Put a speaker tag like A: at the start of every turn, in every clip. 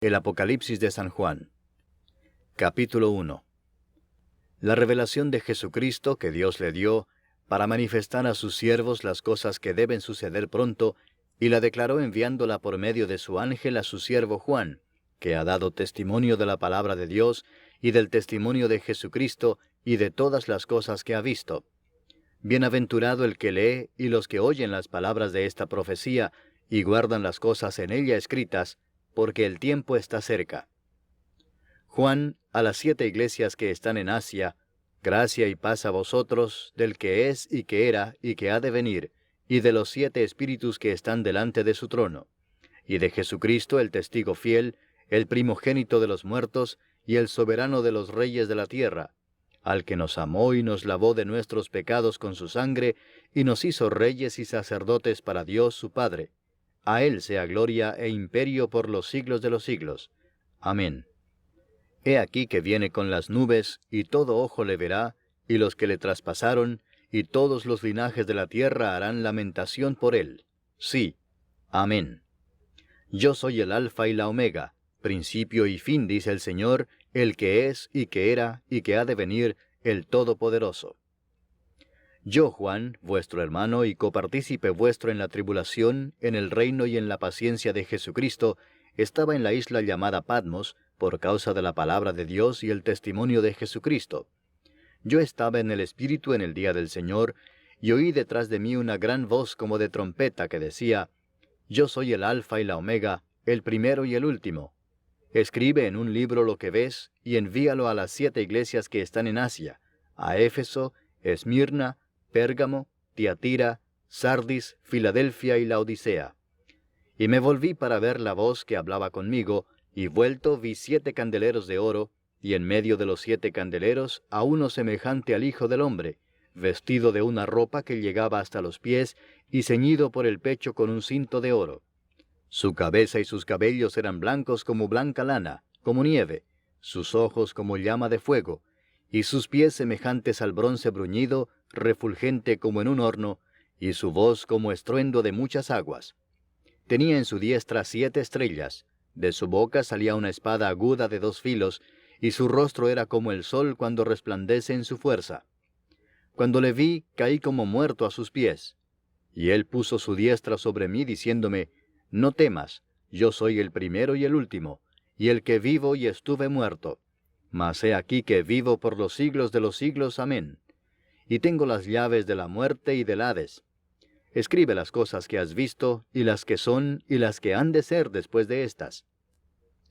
A: El Apocalipsis de San Juan. Capítulo 1. La revelación de Jesucristo que Dios le dio para manifestar a sus siervos las cosas que deben suceder pronto, y la declaró enviándola por medio de su ángel a su siervo Juan, que ha dado testimonio de la palabra de Dios y del testimonio de Jesucristo y de todas las cosas que ha visto. Bienaventurado el que lee y los que oyen las palabras de esta profecía y guardan las cosas en ella escritas, porque el tiempo está cerca. Juan, a las 7 iglesias que están en Asia, gracia y paz a vosotros, del que es y que era y que ha de venir, y de los 7 espíritus que están delante de su trono, y de Jesucristo el testigo fiel, el primogénito de los muertos, y el soberano de los reyes de la tierra, al que nos amó y nos lavó de nuestros pecados con su sangre, y nos hizo reyes y sacerdotes para Dios su Padre. A Él sea gloria e imperio por los siglos de los siglos. Amén. He aquí que viene con las nubes, y todo ojo le verá, y los que le traspasaron, y todos los linajes de la tierra harán lamentación por él. Sí. Amén. Yo soy el Alfa y la Omega, principio y fin, dice el Señor, el que es, y que era, y que ha de venir, el Todopoderoso. Yo, Juan, vuestro hermano y copartícipe vuestro en la tribulación, en el reino y en la paciencia de Jesucristo, estaba en la isla llamada Patmos, por causa de la palabra de Dios y el testimonio de Jesucristo. Yo estaba en el Espíritu en el día del Señor, y oí detrás de mí una gran voz como de trompeta que decía: Yo soy el Alfa y la Omega, el primero y el último. Escribe en un libro lo que ves, y envíalo a las 7 iglesias que están en Asia, a Éfeso, Esmirna, Pérgamo, Tiatira, Sardis, Filadelfia y Laodicea. Y me volví para ver la voz que hablaba conmigo, y vuelto vi 7 candeleros de oro, y en medio de los 7 candeleros a uno semejante al Hijo del Hombre, vestido de una ropa que llegaba hasta los pies, y ceñido por el pecho con un cinto de oro. Su cabeza y sus cabellos eran blancos como blanca lana, como nieve, sus ojos como llama de fuego, y sus pies semejantes al bronce bruñido, refulgente como en un horno, y su voz como estruendo de muchas aguas. Tenía en su diestra 7 estrellas, de su boca salía una espada aguda de 2 filos, y su rostro era como el sol cuando resplandece en su fuerza. Cuando le vi, caí como muerto a sus pies. Y él puso su diestra sobre mí, diciéndome: No temas, yo soy el primero y el último, y el que vivo y estuve muerto. Mas he aquí que vivo por los siglos de los siglos. Amén. Y tengo las llaves de la muerte y del Hades. Escribe las cosas que has visto, y las que son, y las que han de ser después de estas.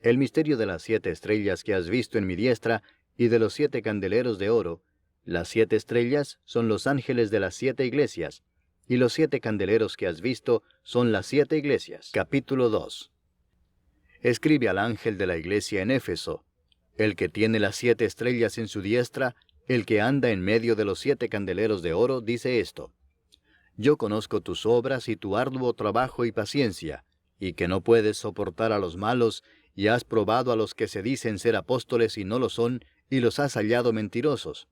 A: El misterio de las 7 estrellas que has visto en mi diestra, y de los 7 candeleros de oro. Las 7 estrellas son los ángeles de las 7 iglesias, y los 7 candeleros que has visto son las 7 iglesias. Capítulo 2. Escribe al ángel de la iglesia en Éfeso: El que tiene las 7 estrellas en su diestra, el que anda en medio de los 7 candeleros de oro, dice esto: Yo conozco tus obras y tu arduo trabajo y paciencia, y que no puedes soportar a los malos, y has probado a los que se dicen ser apóstoles y no lo son, y los has hallado mentirosos.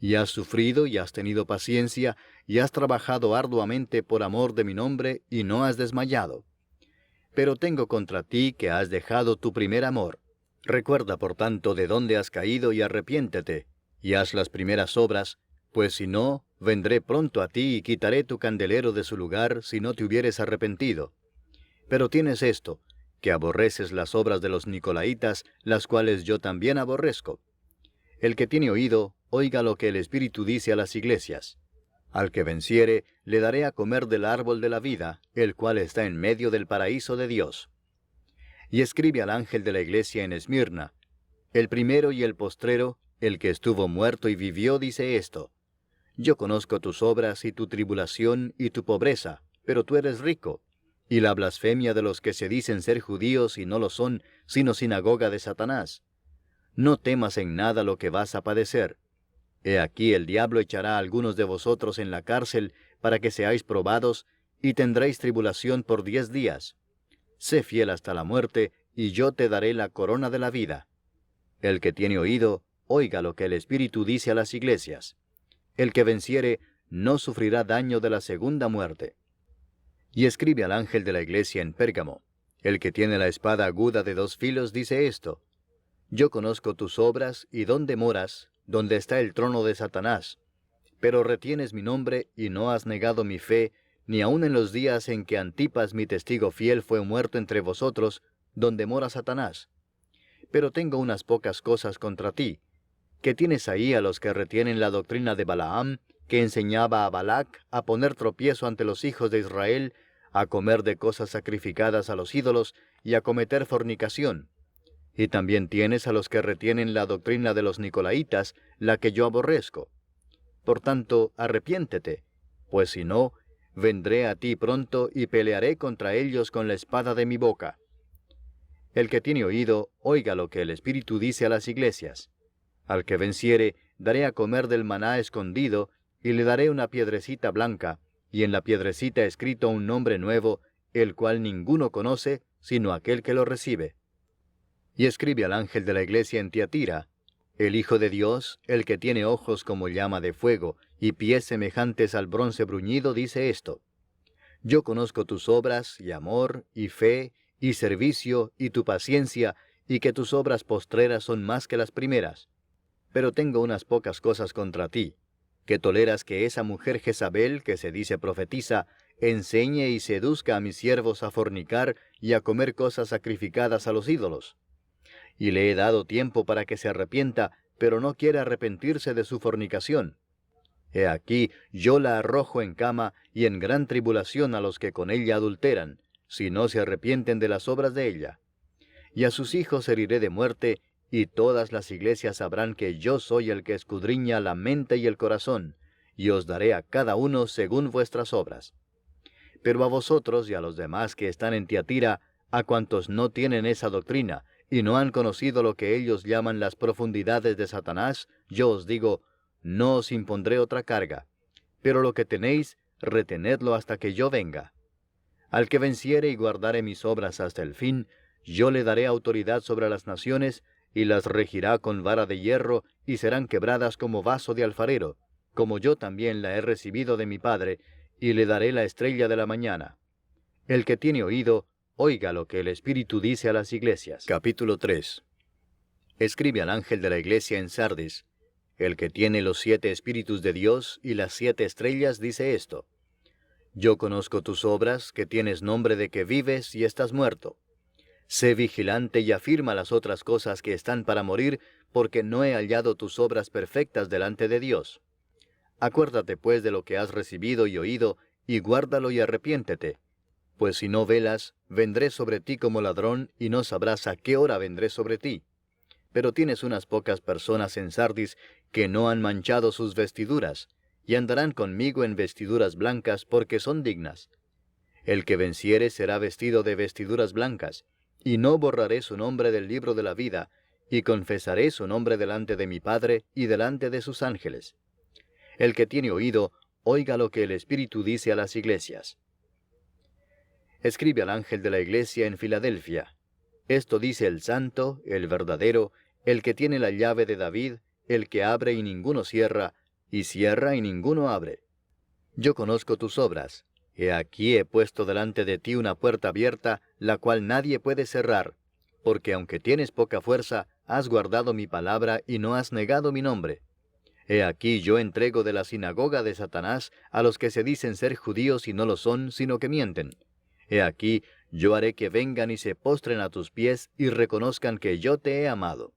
A: Y has sufrido y has tenido paciencia, y has trabajado arduamente por amor de mi nombre, y no has desmayado. Pero tengo contra ti que has dejado tu primer amor. Recuerda, por tanto, de dónde has caído y arrepiéntete, y haz las primeras obras, pues si no, vendré pronto a ti y quitaré tu candelero de su lugar si no te hubieres arrepentido. Pero tienes esto, que aborreces las obras de los nicolaítas, las cuales yo también aborrezco. El que tiene oído, oiga lo que el Espíritu dice a las iglesias. Al que venciere, le daré a comer del árbol de la vida, el cual está en medio del paraíso de Dios. Y escribe al ángel de la iglesia en Esmirna: El primero y el postrero, el que estuvo muerto y vivió, dice esto: Yo conozco tus obras y tu tribulación y tu pobreza, pero tú eres rico, y la blasfemia de los que se dicen ser judíos y no lo son, sino sinagoga de Satanás. No temas en nada lo que vas a padecer. He aquí el diablo echará a algunos de vosotros en la cárcel para que seáis probados, y tendréis tribulación por 10 días. Sé fiel hasta la muerte, y yo te daré la corona de la vida. El que tiene oído, oiga lo que el Espíritu dice a las iglesias. El que venciere, no sufrirá daño de la segunda muerte. Y escribe al ángel de la iglesia en Pérgamo: El que tiene la espada aguda de 2 filos dice esto: Yo conozco tus obras y dónde moras, donde está el trono de Satanás. Pero retienes mi nombre y no has negado mi fe, ni aun en los días en que Antipas mi testigo fiel fue muerto entre vosotros, donde mora Satanás. Pero tengo unas pocas cosas contra ti, que tienes ahí a los que retienen la doctrina de Balaam, que enseñaba a Balac a poner tropiezo ante los hijos de Israel, a comer de cosas sacrificadas a los ídolos y a cometer fornicación. Y también tienes a los que retienen la doctrina de los Nicolaitas, la que yo aborrezco. Por tanto, arrepiéntete, pues si no, vendré a ti pronto y pelearé contra ellos con la espada de mi boca. El que tiene oído, oiga lo que el Espíritu dice a las iglesias. Al que venciere, daré a comer del maná escondido, y le daré una piedrecita blanca, y en la piedrecita escrito un nombre nuevo, el cual ninguno conoce, sino aquel que lo recibe. Y escribe al ángel de la iglesia en Tiatira: El Hijo de Dios, el que tiene ojos como llama de fuego, y pies semejantes al bronce bruñido, dice esto: Yo conozco tus obras, y amor, y fe, y servicio, y tu paciencia, y que tus obras postreras son más que las primeras. Pero tengo unas pocas cosas contra ti, que toleras que esa mujer Jezabel, que se dice profetiza, enseñe y seduzca a mis siervos a fornicar y a comer cosas sacrificadas a los ídolos. Y le he dado tiempo para que se arrepienta, pero no quiere arrepentirse de su fornicación. He aquí, yo la arrojo en cama y en gran tribulación a los que con ella adulteran, si no se arrepienten de las obras de ella. Y a sus hijos heriré de muerte, y todas las iglesias sabrán que yo soy el que escudriña la mente y el corazón, y os daré a cada uno según vuestras obras. Pero a vosotros y a los demás que están en Tiatira, a cuantos no tienen esa doctrina, y no han conocido lo que ellos llaman las profundidades de Satanás, yo os digo, no os impondré otra carga. Pero lo que tenéis, retenedlo hasta que yo venga. Al que venciere y guardare mis obras hasta el fin, yo le daré autoridad sobre las naciones, y las regirá con vara de hierro, y serán quebradas como vaso de alfarero, como yo también la he recibido de mi Padre, y le daré la estrella de la mañana. El que tiene oído, oiga lo que el Espíritu dice a las iglesias. Capítulo 3. Escribe al ángel de la iglesia en Sardis: El que tiene los 7 Espíritus de Dios y las 7 estrellas dice esto: Yo conozco tus obras, que tienes nombre de que vives y estás muerto. Sé vigilante y afirma las otras cosas que están para morir, porque no he hallado tus obras perfectas delante de Dios. Acuérdate pues de lo que has recibido y oído, y guárdalo y arrepiéntete. Pues si no velas, vendré sobre ti como ladrón, y no sabrás a qué hora vendré sobre ti. Pero tienes unas pocas personas en Sardis que no han manchado sus vestiduras, y andarán conmigo en vestiduras blancas, porque son dignas. El que venciere será vestido de vestiduras blancas, y no borraré su nombre del libro de la vida, y confesaré su nombre delante de mi Padre y delante de sus ángeles. El que tiene oído, oiga lo que el Espíritu dice a las iglesias. Escribe al ángel de la iglesia en Filadelfia: Esto dice el santo, el verdadero, el que tiene la llave de David, el que abre y ninguno cierra, y cierra y ninguno abre. Yo conozco tus obras. He aquí he puesto delante de ti una puerta abierta, la cual nadie puede cerrar, porque aunque tienes poca fuerza, has guardado mi palabra y no has negado mi nombre. He aquí yo entrego de la sinagoga de Satanás a los que se dicen ser judíos y no lo son, sino que mienten. He aquí yo haré que vengan y se postren a tus pies y reconozcan que yo te he amado.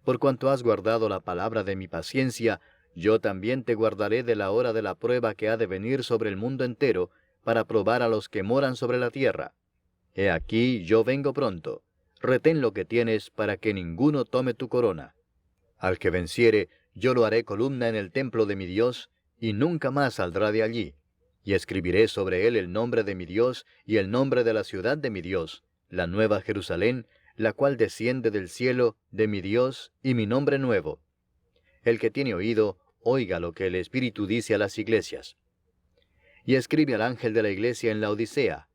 A: Por cuanto has guardado la palabra de mi paciencia, yo también te guardaré de la hora de la prueba que ha de venir sobre el mundo entero, para probar a los que moran sobre la tierra. He aquí yo vengo pronto. Retén lo que tienes, para que ninguno tome tu corona. Al que venciere, yo lo haré columna en el templo de mi Dios, y nunca más saldrá de allí. Y escribiré sobre él el nombre de mi Dios, y el nombre de la ciudad de mi Dios, la nueva Jerusalén, la cual desciende del cielo de mi Dios, y mi nombre nuevo. El que tiene oído, oiga lo que el Espíritu dice a las iglesias. Y escribe al ángel de la iglesia en la Odisea: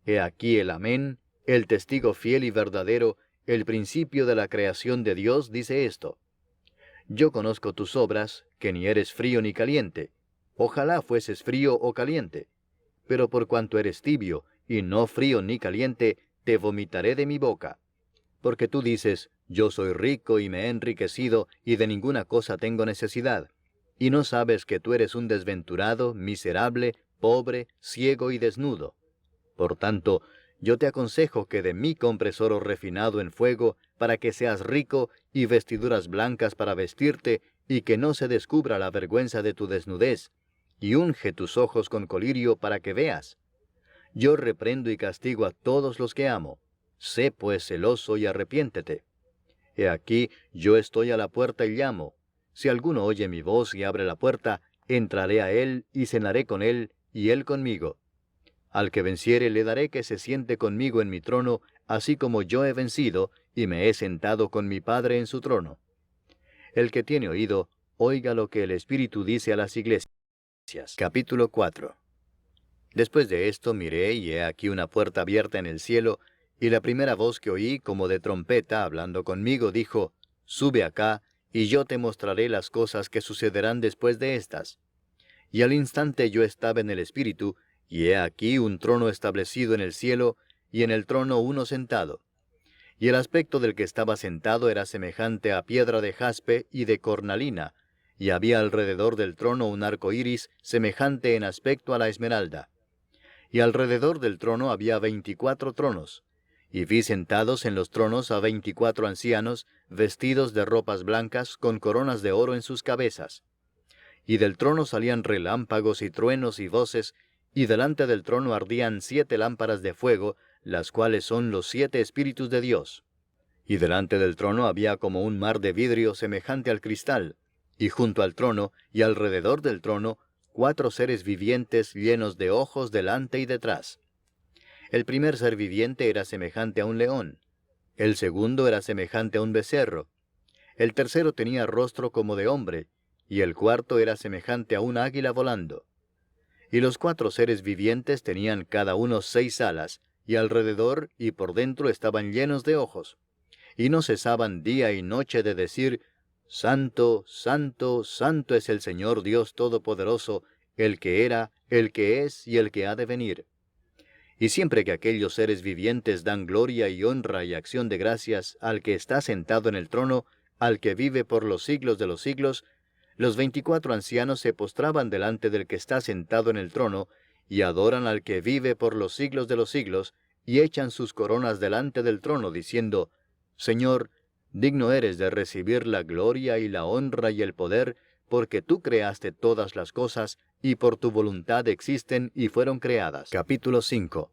A: He aquí el Amén, el testigo fiel y verdadero, el principio de la creación de Dios, dice esto: Yo conozco tus obras, que ni eres frío ni caliente. Ojalá fueses frío o caliente. Pero por cuanto eres tibio, y no frío ni caliente, te vomitaré de mi boca. Porque tú dices, yo soy rico y me he enriquecido, y de ninguna cosa tengo necesidad. Y no sabes que tú eres un desventurado, miserable, pobre, ciego y desnudo. Por tanto, yo te aconsejo que de mí compres oro refinado en fuego, para que seas rico, y vestiduras blancas para vestirte, y que no se descubra la vergüenza de tu desnudez, y unge tus ojos con colirio para que veas. Yo reprendo y castigo a todos los que amo. Sé pues celoso y arrepiéntete. He aquí, yo estoy a la puerta y llamo. Si alguno oye mi voz y abre la puerta, entraré a él y cenaré con él, y él conmigo. Al que venciere le daré que se siente conmigo en mi trono, así como yo he vencido, y me he sentado con mi Padre en su trono. El que tiene oído, oiga lo que el Espíritu dice a las iglesias. Capítulo 4. Después de esto miré, y he aquí una puerta abierta en el cielo, y la primera voz que oí, como de trompeta, hablando conmigo, dijo, Sube acá, y yo te mostraré las cosas que sucederán después de estas. Y al instante yo estaba en el Espíritu, y he aquí un trono establecido en el cielo, y en el trono uno sentado. Y el aspecto del que estaba sentado era semejante a piedra de jaspe y de cornalina, y había alrededor del trono un arco iris semejante en aspecto a la esmeralda. Y alrededor del trono había 24 tronos, y vi sentados en los tronos a 24 ancianos, vestidos de ropas blancas, con coronas de oro en sus cabezas. Y del trono salían relámpagos y truenos y voces, y delante del trono ardían 7 lámparas de fuego, las cuales son los 7 Espíritus de Dios. Y delante del trono había como un mar de vidrio semejante al cristal, y junto al trono, y alrededor del trono, 4 seres vivientes llenos de ojos delante y detrás. El primer ser viviente era semejante a un león, el segundo era semejante a un becerro, el tercero tenía rostro como de hombre, y el cuarto era semejante a un águila volando. Y los 4 seres vivientes tenían cada uno 6 alas, y alrededor y por dentro estaban llenos de ojos, y no cesaban día y noche de decir, Santo, Santo, Santo es el Señor Dios Todopoderoso, el que era, el que es y el que ha de venir. Y siempre que aquellos seres vivientes dan gloria y honra y acción de gracias al que está sentado en el trono, al que vive por los siglos de los siglos, los 24 ancianos se postraban delante del que está sentado en el trono, y adoran al que vive por los siglos de los siglos, y echan sus coronas delante del trono, diciendo, Señor, digno eres de recibir la gloria y la honra y el poder, porque tú creaste todas las cosas, y por tu voluntad existen y fueron creadas. Capítulo 5.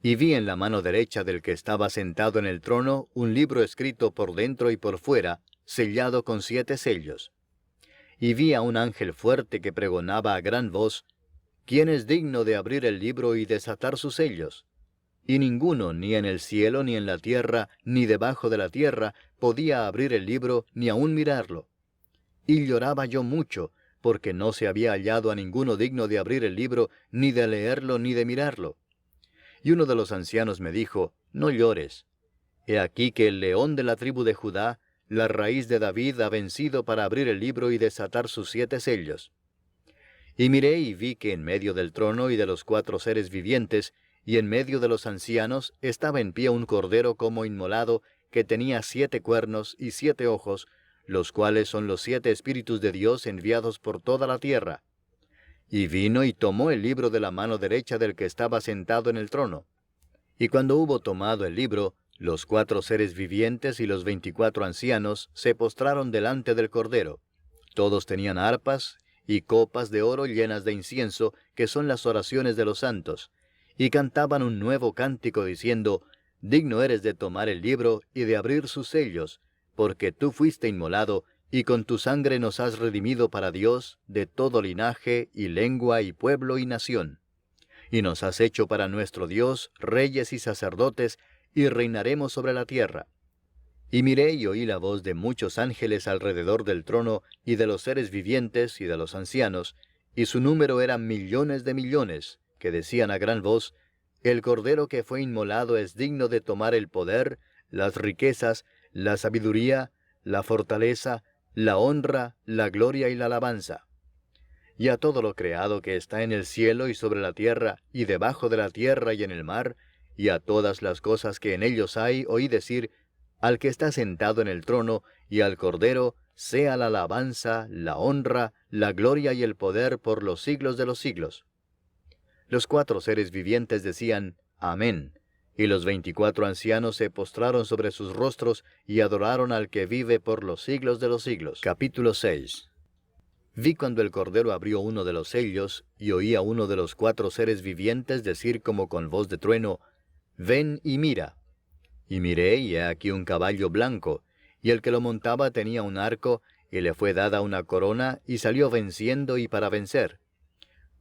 A: Y vi en la mano derecha del que estaba sentado en el trono un libro escrito por dentro y por fuera, sellado con 7 sellos. Y vi a un ángel fuerte que pregonaba a gran voz, ¿Quién es digno de abrir el libro y desatar sus sellos? Y ninguno, ni en el cielo, ni en la tierra, ni debajo de la tierra, podía abrir el libro, ni aun mirarlo. Y lloraba yo mucho, porque no se había hallado a ninguno digno de abrir el libro, ni de leerlo, ni de mirarlo. Y uno de los ancianos me dijo, No llores. He aquí que el león de la tribu de Judá, la raíz de David, ha vencido para abrir el libro y desatar sus 7 sellos. Y miré y vi que en medio del trono y de los 4 seres vivientes, y en medio de los ancianos, estaba en pie un cordero como inmolado, que tenía 7 cuernos y 7 ojos, los cuales son los 7 Espíritus de Dios enviados por toda la tierra. Y vino y tomó el libro de la mano derecha del que estaba sentado en el trono. Y cuando hubo tomado el libro, los 4 seres vivientes y los 24 ancianos se postraron delante del cordero. Todos tenían arpas y copas de oro llenas de incienso, que son las oraciones de los santos, y cantaban un nuevo cántico diciendo, Digno eres de tomar el libro y de abrir sus sellos, porque tú fuiste inmolado, y con tu sangre nos has redimido para Dios de todo linaje, y lengua, y pueblo, y nación. Y nos has hecho para nuestro Dios reyes y sacerdotes, y reinaremos sobre la tierra. Y miré y oí la voz de muchos ángeles alrededor del trono, y de los seres vivientes, y de los ancianos, y su número era millones de millones, que decían a gran voz, El Cordero que fue inmolado es digno de tomar el poder, las riquezas, la sabiduría, la fortaleza, la honra, la gloria y la alabanza. Y a todo lo creado que está en el cielo y sobre la tierra, y debajo de la tierra y en el mar, y a todas las cosas que en ellos hay, oí decir, al que está sentado en el trono, y al Cordero, sea la alabanza, la honra, la gloria y el poder por los siglos de los siglos. Los 4 seres vivientes decían, Amén. Y los 24 ancianos se postraron sobre sus rostros y adoraron al que vive por los siglos de los siglos. Capítulo 6. Vi cuando el Cordero abrió uno de los sellos, y oí a uno de los 4 seres vivientes decir como con voz de trueno, Ven y mira. Y miré, y he aquí un caballo blanco, y el que lo montaba tenía un arco, y le fue dada una corona, y salió venciendo y para vencer.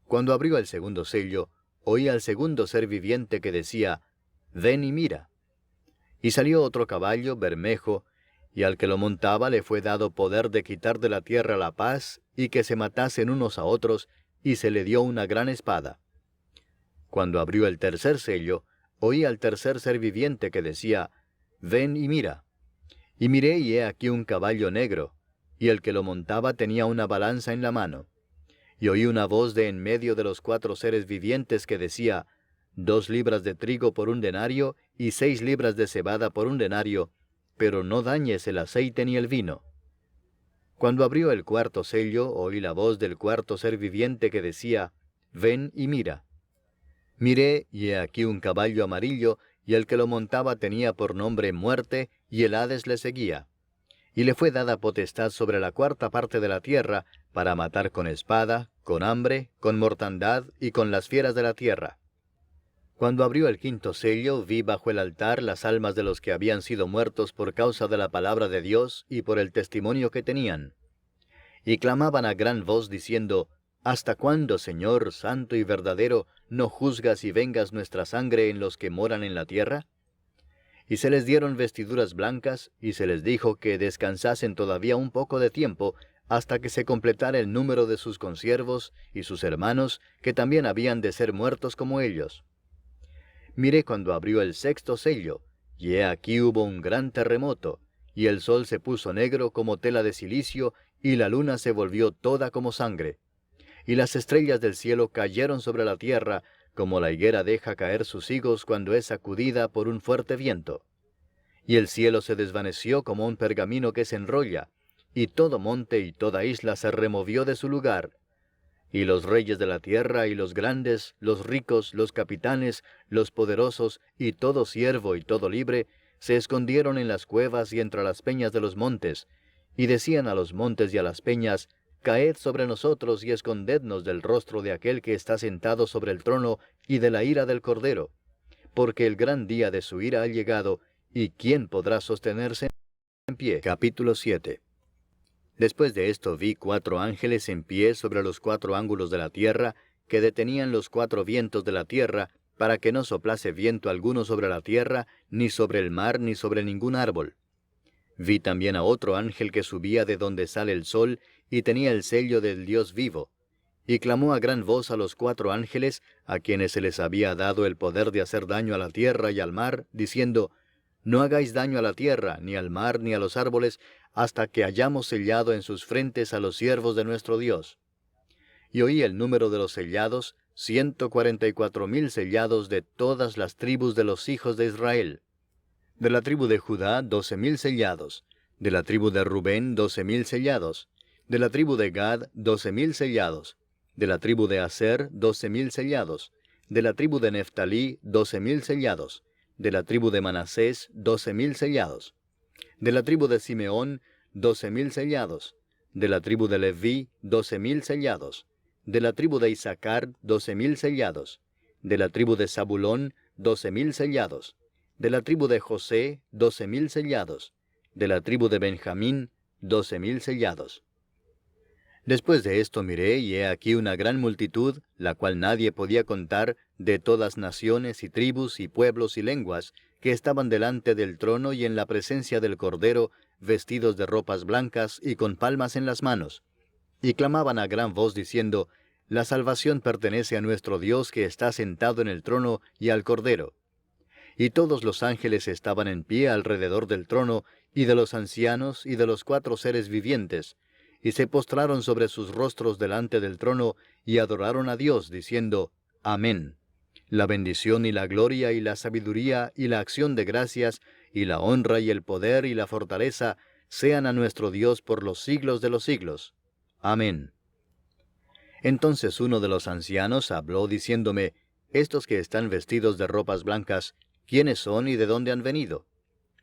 A: Cuando abrió el segundo sello, oí al segundo ser viviente que decía, Ven y mira. Y salió otro caballo bermejo, y al que lo montaba le fue dado poder de quitar de la tierra la paz, y que se matasen unos a otros, y se le dio una gran espada. Cuando abrió el tercer sello, oí al tercer ser viviente que decía, Ven y mira. Y miré, y he aquí un caballo negro, y el que lo montaba tenía una balanza en la mano. Y oí una voz de en medio de los 4 seres vivientes que decía, 2 libras de trigo por un denario, y 6 libras de cebada por un denario, pero no dañes el aceite ni el vino. Cuando abrió el cuarto sello, oí la voz del cuarto ser viviente que decía, Ven y mira. Miré, y he aquí un caballo amarillo, y el que lo montaba tenía por nombre Muerte, y el Hades le seguía. Y le fue dada potestad sobre la 4ª parte de la tierra, para matar con espada, con hambre, con mortandad, y con las fieras de la tierra. Cuando abrió el 5º sello, vi bajo el altar las almas de los que habían sido muertos por causa de la palabra de Dios, y por el testimonio que tenían. Y clamaban a gran voz diciendo, ¿Hasta cuándo, Señor, santo y verdadero, no juzgas y vengas nuestra sangre en los que moran en la tierra? Y se les dieron vestiduras blancas, y se les dijo que descansasen todavía un poco de tiempo, hasta que se completara el número de sus consiervos y sus hermanos, que también habían de ser muertos como ellos. Miré cuando abrió el 6º sello, y he aquí hubo un gran terremoto, y el sol se puso negro como tela de cilicio, y la luna se volvió toda como sangre. Y las estrellas del cielo cayeron sobre la tierra, como la higuera deja caer sus higos cuando es sacudida por un fuerte viento. Y el cielo se desvaneció como un pergamino que se enrolla, y todo monte y toda isla se removió de su lugar. Y los reyes de la tierra y los grandes, los ricos, los capitanes, los poderosos, y todo siervo y todo libre, se escondieron en las cuevas y entre las peñas de los montes, y decían a los montes y a las peñas, Caed sobre nosotros y escondednos del rostro de aquel que está sentado sobre el trono y de la ira del Cordero, porque el gran día de su ira ha llegado, y ¿quién podrá sostenerse en pie? Capítulo 7. Después de esto vi 4 ángeles en pie sobre los 4 ángulos de la tierra, que detenían los 4 vientos de la tierra, para que no soplase viento alguno sobre la tierra, ni sobre el mar, ni sobre ningún árbol. Vi también a otro ángel que subía de donde sale el sol, y tenía el sello del Dios vivo. Y clamó a gran voz a los 4 ángeles, a quienes se les había dado el poder de hacer daño a la tierra y al mar, diciendo, No hagáis daño a la tierra, ni al mar, ni a los árboles, hasta que hayamos sellado en sus frentes a los siervos de nuestro Dios. Y oí el número de los sellados, 144,000 sellados de todas las tribus de los hijos de Israel. De la tribu de Judá, 12,000 sellados. De la tribu de Rubén, 12,000 sellados. De la tribu de Gad, 12,000 sellados. De la tribu de Aser, 12,000 sellados. De la tribu de Neftalí, 12,000 sellados. De la tribu de Manasés, 12,000 sellados. De la tribu de Simeón, 12,000 sellados. De la tribu de Leví, 12,000 sellados. De la tribu de Isaacar, 12,000 sellados. De la tribu de Zabulón, 12,000 sellados. De la tribu de José, 12,000 sellados. De la tribu de Benjamín, 12,000 sellados. Después de esto miré, y he aquí una gran multitud, la cual nadie podía contar, de todas naciones y tribus y pueblos y lenguas, que estaban delante del trono y en la presencia del Cordero, vestidos de ropas blancas y con palmas en las manos. Y clamaban a gran voz diciendo, La salvación pertenece a nuestro Dios que está sentado en el trono y al Cordero. Y todos los ángeles estaban en pie alrededor del trono, y de los ancianos, y de los 4 seres vivientes, y se postraron sobre sus rostros delante del trono, y adoraron a Dios, diciendo, Amén. La bendición y la gloria y la sabiduría y la acción de gracias y la honra y el poder y la fortaleza sean a nuestro Dios por los siglos de los siglos. Amén. Entonces uno de los ancianos habló diciéndome, estos que están vestidos de ropas blancas, ¿quiénes son y de dónde han venido?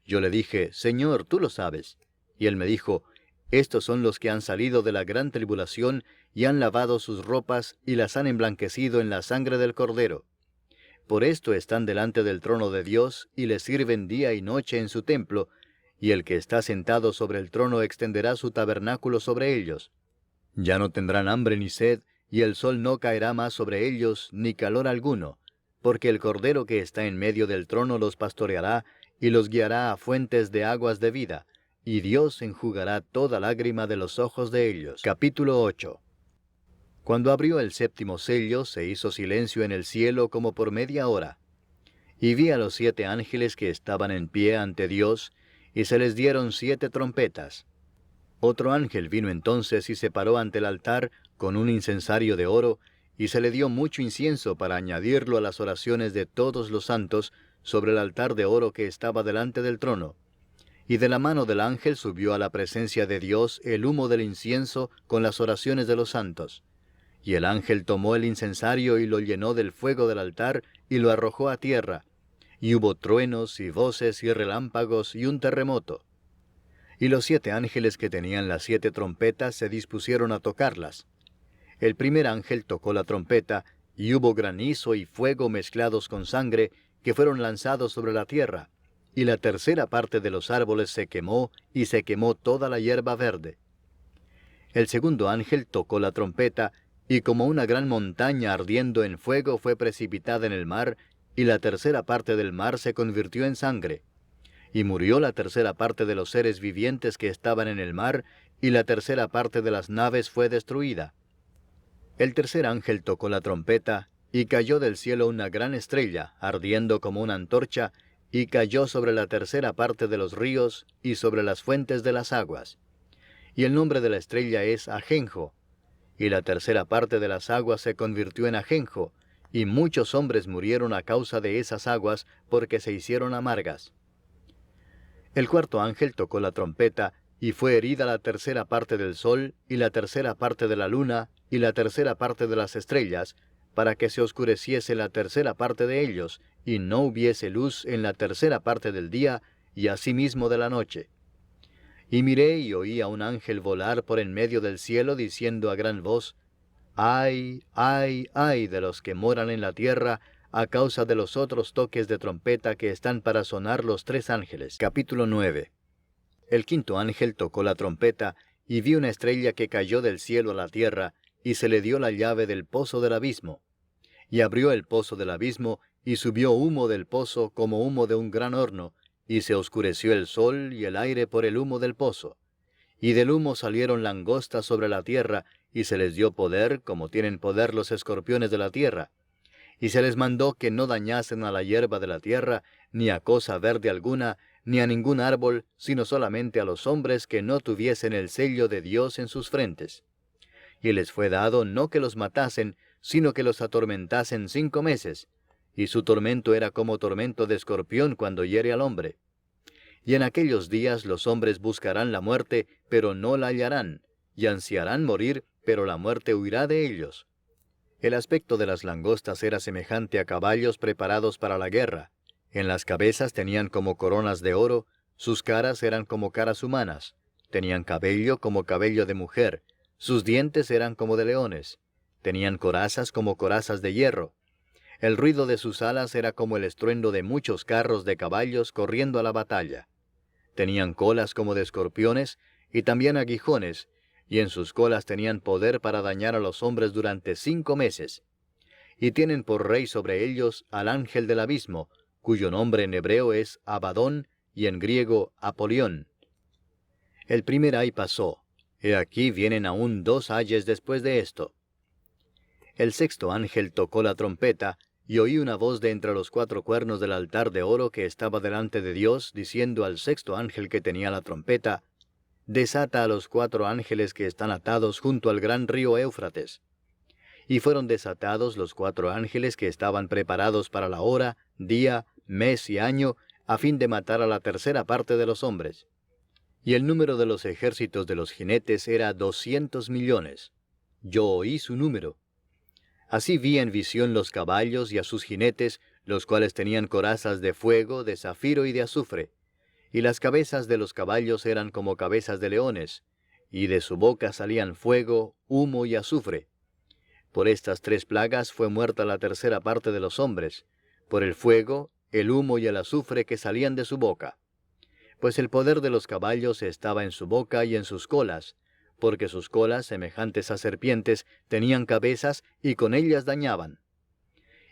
A: Yo le dije, Señor, tú lo sabes. Y él me dijo, estos son los que han salido de la gran tribulación y han lavado sus ropas y las han emblanquecido en la sangre del Cordero. Por esto están delante del trono de Dios y le sirven día y noche en su templo, y el que está sentado sobre el trono extenderá su tabernáculo sobre ellos. Ya no tendrán hambre ni sed, y el sol no caerá más sobre ellos, ni calor alguno, porque el Cordero que está en medio del trono los pastoreará, y los guiará a fuentes de aguas de vida, y Dios enjugará toda lágrima de los ojos de ellos. Capítulo 8. Cuando abrió el séptimo sello, se hizo silencio en el cielo como por media hora. Y vi a los 7 ángeles que estaban en pie ante Dios, y se les dieron 7 trompetas. Otro ángel vino entonces y se paró ante el altar con un incensario de oro, y se le dio mucho incienso para añadirlo a las oraciones de todos los santos sobre el altar de oro que estaba delante del trono. Y de la mano del ángel subió a la presencia de Dios el humo del incienso con las oraciones de los santos. Y el ángel tomó el incensario y lo llenó del fuego del altar y lo arrojó a tierra. Y hubo truenos y voces y relámpagos y un terremoto. Y los 7 ángeles que tenían las 7 trompetas se dispusieron a tocarlas. El primer ángel tocó la trompeta, y hubo granizo y fuego mezclados con sangre, que fueron lanzados sobre la tierra, y la tercera parte de los árboles se quemó, y se quemó toda la hierba verde. El segundo ángel tocó la trompeta, y como una gran montaña ardiendo en fuego fue precipitada en el mar, y la tercera parte del mar se convirtió en sangre. Y murió la tercera parte de los seres vivientes que estaban en el mar, y la tercera parte de las naves fue destruida. El tercer ángel tocó la trompeta, y cayó del cielo una gran estrella, ardiendo como una antorcha, y cayó sobre la tercera parte de los ríos, y sobre las fuentes de las aguas. Y el nombre de la estrella es Ajenjo. Y la tercera parte de las aguas se convirtió en ajenjo, y muchos hombres murieron a causa de esas aguas, porque se hicieron amargas. El cuarto ángel tocó la trompeta, y fue herida la tercera parte del sol, y la tercera parte de la luna, y la tercera parte de las estrellas, para que se oscureciese la tercera parte de ellos, y no hubiese luz en la tercera parte del día, y asimismo de la noche. Y miré y oí a un ángel volar por en medio del cielo, diciendo a gran voz, ¡Ay, ay, ay de los que moran en la tierra, a causa de los otros toques de trompeta que están para sonar los 3 ángeles! Capítulo 9. El quinto ángel tocó la trompeta, y vi una estrella que cayó del cielo a la tierra, y se le dio la llave del pozo del abismo. Y abrió el pozo del abismo, y subió humo del pozo como humo de un gran horno, y se oscureció el sol y el aire por el humo del pozo. Y del humo salieron langostas sobre la tierra, y se les dio poder, como tienen poder los escorpiones de la tierra. Y se les mandó que no dañasen a la hierba de la tierra, ni a cosa verde alguna, ni a ningún árbol, sino solamente a los hombres que no tuviesen el sello de Dios en sus frentes. Y les fue dado no que los matasen, sino que los atormentasen 5 meses, y su tormento era como tormento de escorpión cuando hiere al hombre. Y en aquellos días los hombres buscarán la muerte, pero no la hallarán, y ansiarán morir, pero la muerte huirá de ellos. El aspecto de las langostas era semejante a caballos preparados para la guerra. En las cabezas tenían como coronas de oro, sus caras eran como caras humanas, tenían cabello como cabello de mujer, sus dientes eran como de leones, tenían corazas como corazas de hierro. El ruido de sus alas era como el estruendo de muchos carros de caballos corriendo a la batalla. Tenían colas como de escorpiones, y también aguijones, y en sus colas tenían poder para dañar a los hombres durante 5 meses. Y tienen por rey sobre ellos al ángel del abismo, cuyo nombre en hebreo es Abadón, y en griego Apolión. El primer ay pasó. He aquí vienen aún 2 ayes después de esto. El sexto ángel tocó la trompeta, y oí una voz de entre los 4 cuernos del altar de oro que estaba delante de Dios, diciendo al sexto ángel que tenía la trompeta, desata a los 4 ángeles que están atados junto al gran río Éufrates. y fueron desatados los 4 ángeles que estaban preparados para la hora, día, mes y año, a fin de matar a la tercera parte de los hombres. Y el número de los ejércitos de los jinetes era 200 millones. Yo oí su número. Así vi en visión los caballos y a sus jinetes, los cuales tenían corazas de fuego, de zafiro y de azufre. Y las cabezas de los caballos eran como cabezas de leones, y de su boca salían fuego, humo y azufre. Por estas 3 plagas fue muerta la tercera parte de los hombres, por el fuego, el humo y el azufre que salían de su boca. Pues el poder de los caballos estaba en su boca y en sus colas, porque sus colas, semejantes a serpientes, tenían cabezas y con ellas dañaban.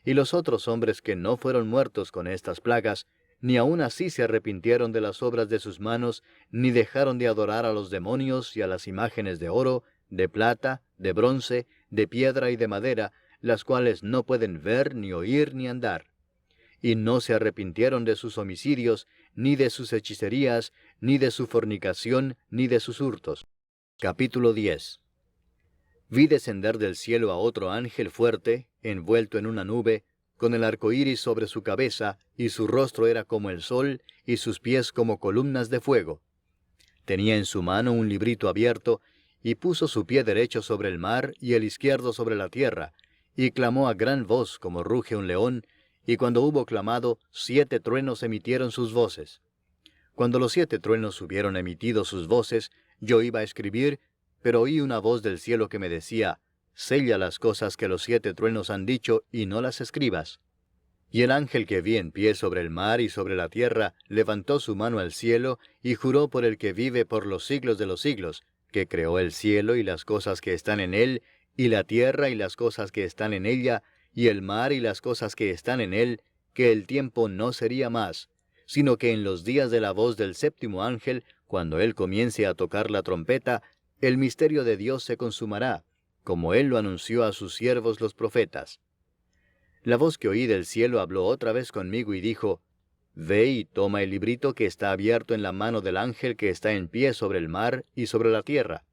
A: Y los otros hombres que no fueron muertos con estas plagas, ni aun así se arrepintieron de las obras de sus manos, ni dejaron de adorar a los demonios y a las imágenes de oro, de plata, de bronce, de piedra y de madera, las cuales no pueden ver, ni oír, ni andar. Y no se arrepintieron de sus homicidios, ni de sus hechicerías, ni de su fornicación, ni de sus hurtos. Capítulo 10. Vi descender del cielo a otro ángel fuerte, envuelto en una nube, con el arco iris sobre su cabeza, y su rostro era como el sol, y sus pies como columnas de fuego. Tenía en su mano un librito abierto, y puso su pie derecho sobre el mar, y el izquierdo sobre la tierra, y clamó a gran voz como ruge un león, y cuando hubo clamado, 7 truenos emitieron sus voces. Cuando los 7 truenos hubieron emitido sus voces, yo iba a escribir, pero oí una voz del cielo que me decía, «Sella las cosas que los 7 truenos han dicho, y no las escribas». Y el ángel que vi en pie sobre el mar y sobre la tierra, levantó su mano al cielo, y juró por el que vive por los siglos de los siglos, que creó el cielo y las cosas que están en él, y la tierra y las cosas que están en ella, y el mar y las cosas que están en él, que el tiempo no sería más, sino que en los días de la voz del 7º ángel, cuando él comience a tocar la trompeta, el misterio de Dios se consumará, como él lo anunció a sus siervos los profetas. La voz que oí del cielo habló otra vez conmigo y dijo, «Ve y toma el librito que está abierto en la mano del ángel que está en pie sobre el mar y sobre la tierra».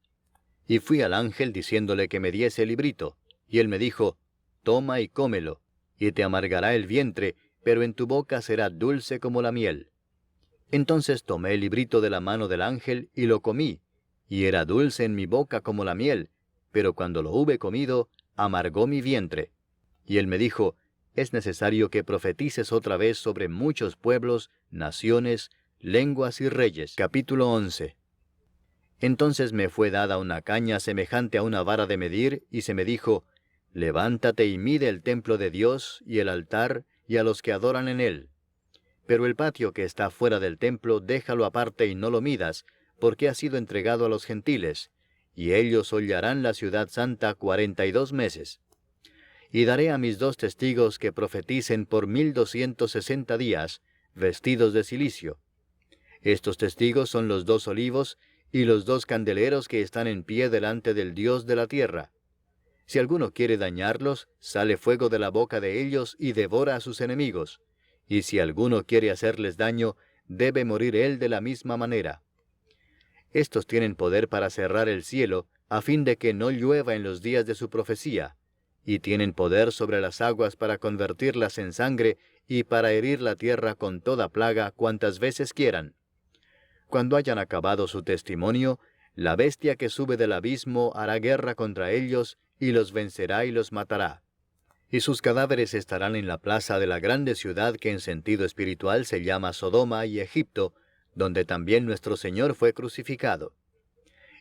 A: Y fui al ángel diciéndole que me diese el librito, y él me dijo, «Toma y cómelo, y te amargará el vientre, pero en tu boca será dulce como la miel». Entonces tomé el librito de la mano del ángel y lo comí, y era dulce en mi boca como la miel, pero cuando lo hube comido, amargó mi vientre. Y él me dijo, «Es necesario que profetices otra vez sobre muchos pueblos, naciones, lenguas y reyes». Capítulo 11. Entonces me fue dada una caña semejante a una vara de medir, y se me dijo, «Levántate y mide el templo de Dios, y el altar, y a los que adoran en él. Pero el patio que está fuera del templo, déjalo aparte y no lo midas, porque ha sido entregado a los gentiles, y ellos hollarán la ciudad santa 42 meses. Y daré a mis 2 testigos que profeticen por 1260 días, vestidos de cilicio. Estos testigos son los 2 olivos, y los 2 candeleros que están en pie delante del Dios de la tierra. Si alguno quiere dañarlos, sale fuego de la boca de ellos y devora a sus enemigos. Y si alguno quiere hacerles daño, debe morir él de la misma manera. Estos tienen poder para cerrar el cielo, a fin de que no llueva en los días de su profecía, y tienen poder sobre las aguas para convertirlas en sangre, y para herir la tierra con toda plaga cuantas veces quieran. Cuando hayan acabado su testimonio, la bestia que sube del abismo hará guerra contra ellos, y los vencerá y los matará. Y sus cadáveres estarán en la plaza de la grande ciudad que en sentido espiritual se llama Sodoma y Egipto, donde también nuestro Señor fue crucificado.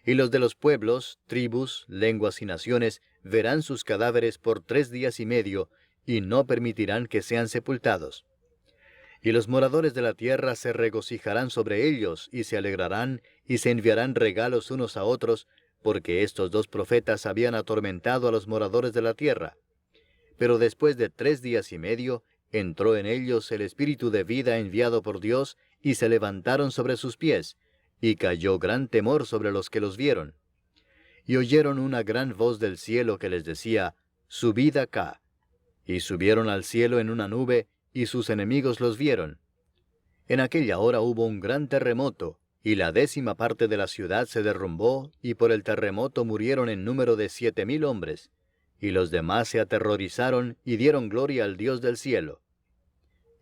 A: Y los de los pueblos, tribus, lenguas y naciones verán sus cadáveres por 3 días y medio, y no permitirán que sean sepultados. Y los moradores de la tierra se regocijarán sobre ellos, y se alegrarán, y se enviarán regalos unos a otros, porque estos 2 profetas habían atormentado a los moradores de la tierra. Pero después de 3 días y medio, entró en ellos el espíritu de vida enviado por Dios, y se levantaron sobre sus pies, y cayó gran temor sobre los que los vieron. Y oyeron una gran voz del cielo que les decía, «Subid acá». Y subieron al cielo en una nube, y sus enemigos los vieron. En aquella hora hubo un gran terremoto, y la 10ª parte de la ciudad se derrumbó, y por el terremoto murieron en número de 7,000 hombres. y los demás se aterrorizaron y dieron gloria al Dios del cielo.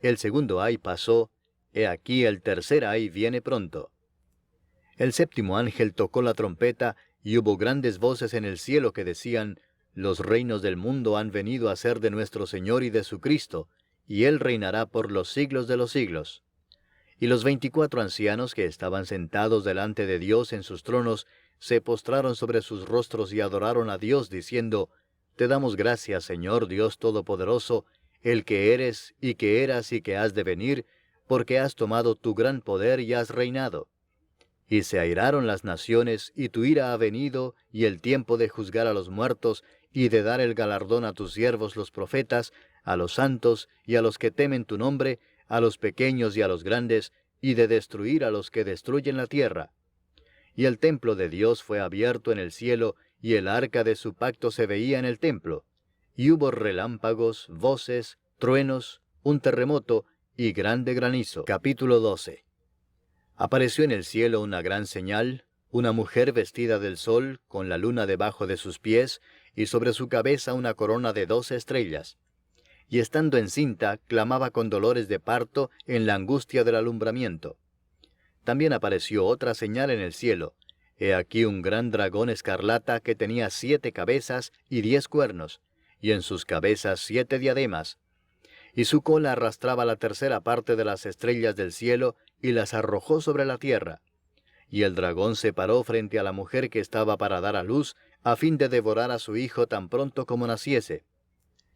A: El segundo ay pasó, he aquí el tercer ay viene pronto. El séptimo ángel tocó la trompeta, y hubo grandes voces en el cielo que decían, los reinos del mundo han venido a ser de nuestro Señor y de su Cristo, y Él reinará por los siglos de los siglos. Y los 24 ancianos que estaban sentados delante de Dios en sus tronos, se postraron sobre sus rostros y adoraron a Dios, diciendo, Te damos gracias, Señor Dios Todopoderoso, el que eres, y que eras, y que has de venir, porque has tomado tu gran poder y has reinado. Y se airaron las naciones, y tu ira ha venido, y el tiempo de juzgar a los muertos, y de dar el galardón a tus siervos los profetas, a los santos, y a los que temen tu nombre, a los pequeños y a los grandes, y de destruir a los que destruyen la tierra. Y el templo de Dios fue abierto en el cielo, y el arca de su pacto se veía en el templo. Y hubo relámpagos, voces, truenos, un terremoto, y grande granizo. Capítulo 12. Apareció en el cielo una gran señal, una mujer vestida del sol, con la luna debajo de sus pies, y sobre su cabeza una corona de 12 estrellas. Y estando encinta, clamaba con dolores de parto en la angustia del alumbramiento. También apareció otra señal en el cielo. He aquí un gran dragón escarlata que tenía 7 cabezas y 10 cuernos, y en sus cabezas 7 diademas. Y su cola arrastraba la tercera parte de las estrellas del cielo, y las arrojó sobre la tierra. Y el dragón se paró frente a la mujer que estaba para dar a luz, a fin de devorar a su hijo tan pronto como naciese.